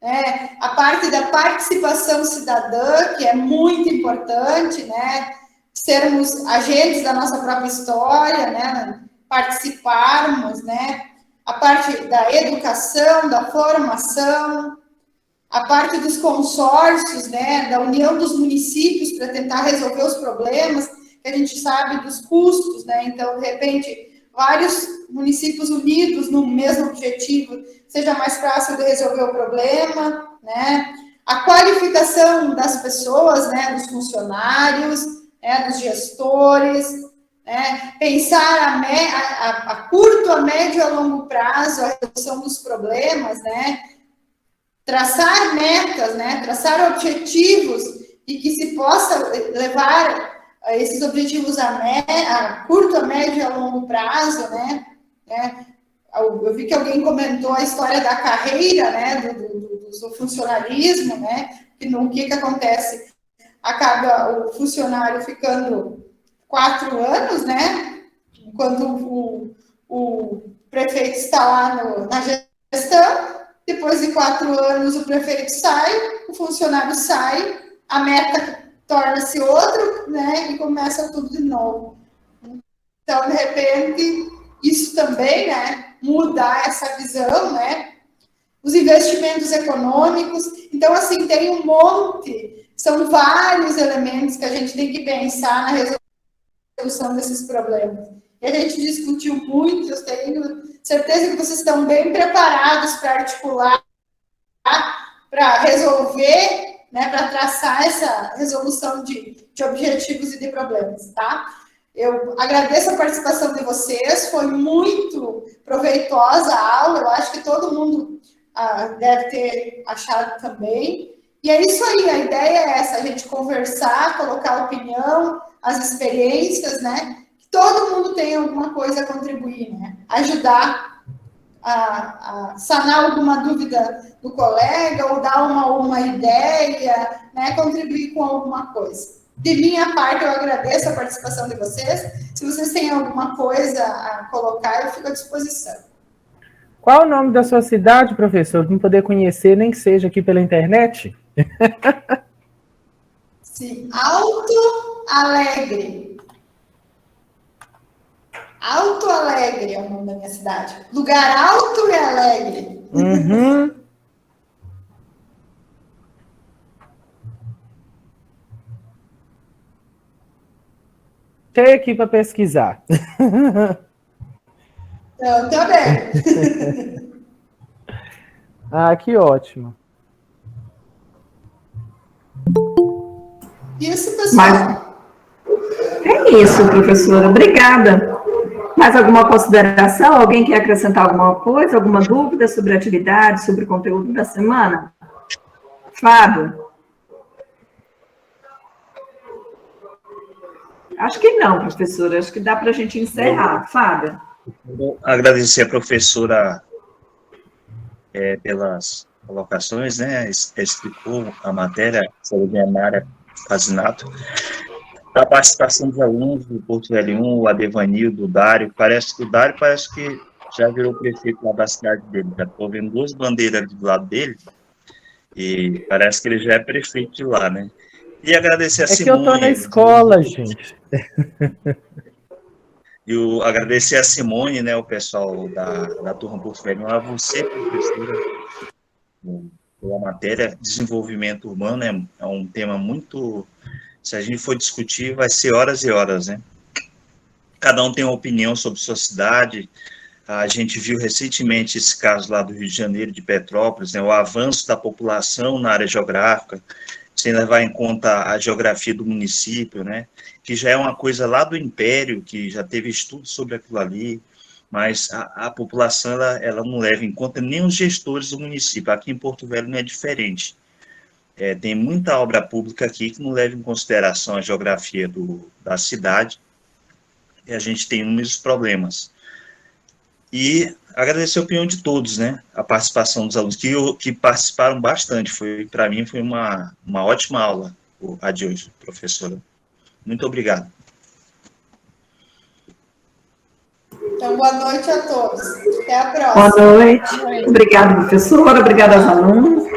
né, a parte da participação cidadã, que é muito importante, né, sermos agentes da nossa própria história, né, participarmos, né, a parte da educação, da formação, a parte dos consórcios, né, da união dos municípios para tentar resolver os problemas, que a gente sabe dos custos, né, então, de repente, vários municípios unidos no mesmo objetivo, seja mais fácil de resolver o problema, né, a qualificação das pessoas, né, dos funcionários, né, dos gestores, pensar a curto, a médio e a longo prazo a resolução dos problemas, né? Traçar metas, né? Traçar objetivos e que se possa levar esses objetivos a curto, a médio e a longo prazo, né? Eu vi que alguém comentou a história da carreira, né? Do funcionalismo, né? O que acontece? Acaba o funcionário ficando 4 anos, né? Enquanto o prefeito está lá na gestão, depois de 4 anos o prefeito sai, o funcionário sai, a meta torna-se outra, né? E começa tudo de novo. Então, de repente, isso também, né? Mudar essa visão, né? Os investimentos econômicos. Então, assim, tem um monte, são vários elementos que a gente tem que pensar na resolução desses problemas. E a gente discutiu muito, eu tenho certeza que vocês estão bem preparados para articular, para resolver, né, para traçar essa resolução de objetivos e de problemas, tá? Eu agradeço a participação de vocês, foi muito proveitosa a aula, eu acho que todo mundo deve ter achado também. E é isso aí, a ideia é essa, a gente conversar, colocar opinião, as experiências, né? Que todo mundo tem alguma coisa a contribuir, né? Ajudar a sanar alguma dúvida do colega ou dar uma ideia, né? Contribuir com alguma coisa. De minha parte, eu agradeço a participação de vocês. Se vocês têm alguma coisa a colocar, eu fico à disposição. Qual o nome da sua cidade, professor? Para poder conhecer, nem que seja aqui pela internet? Sim, Alto Alegre. Alto Alegre é o nome da minha cidade. Lugar alto e alegre. Uhum. Tem aqui para pesquisar. Então, tá bem. Ah, que ótimo. Isso, pessoal. É isso, professora. Obrigada. Mais alguma consideração? Alguém quer acrescentar alguma coisa, alguma dúvida sobre a atividade, sobre o conteúdo da semana? Fábio? Acho que não, professora. Acho que dá para a gente encerrar. Fábio? Agradecer a professora pelas colocações, né? Explicou a matéria, extraordinária, Fazinato. A participação dos alunos do Porto Velho 1, o Adevanildo, o Dário, parece que já virou prefeito lá da cidade dele. Já estou vendo 2 bandeiras ali do lado dele, e parece que ele já é prefeito de lá, né? E agradecer a Simone. É que eu estou na escola, gente. E agradecer a Simone, né, o pessoal da turma Porto Velho, a você, professora, pela matéria. Desenvolvimento urbano é um tema muito... Se a gente for discutir, vai ser horas e horas, né? Cada um tem uma opinião sobre sua cidade. A gente viu recentemente esse caso lá do Rio de Janeiro, de Petrópolis, né? O avanço da população na área geográfica, sem levar em conta a geografia do município, né? Que já é uma coisa lá do Império, que já teve estudos sobre aquilo ali, mas a população, ela não leva em conta nem os gestores do município. Aqui em Porto Velho não é diferente. Tem muita obra pública aqui que não leva em consideração a geografia da cidade, e a gente tem inúmeros problemas. E agradecer a opinião de todos, né? A participação dos alunos, que participaram bastante. Para mim, foi uma ótima aula, a de hoje, professora. Muito obrigado. Então, boa noite a todos. Até a próxima. Boa noite. Obrigada, professora. Obrigada aos alunos.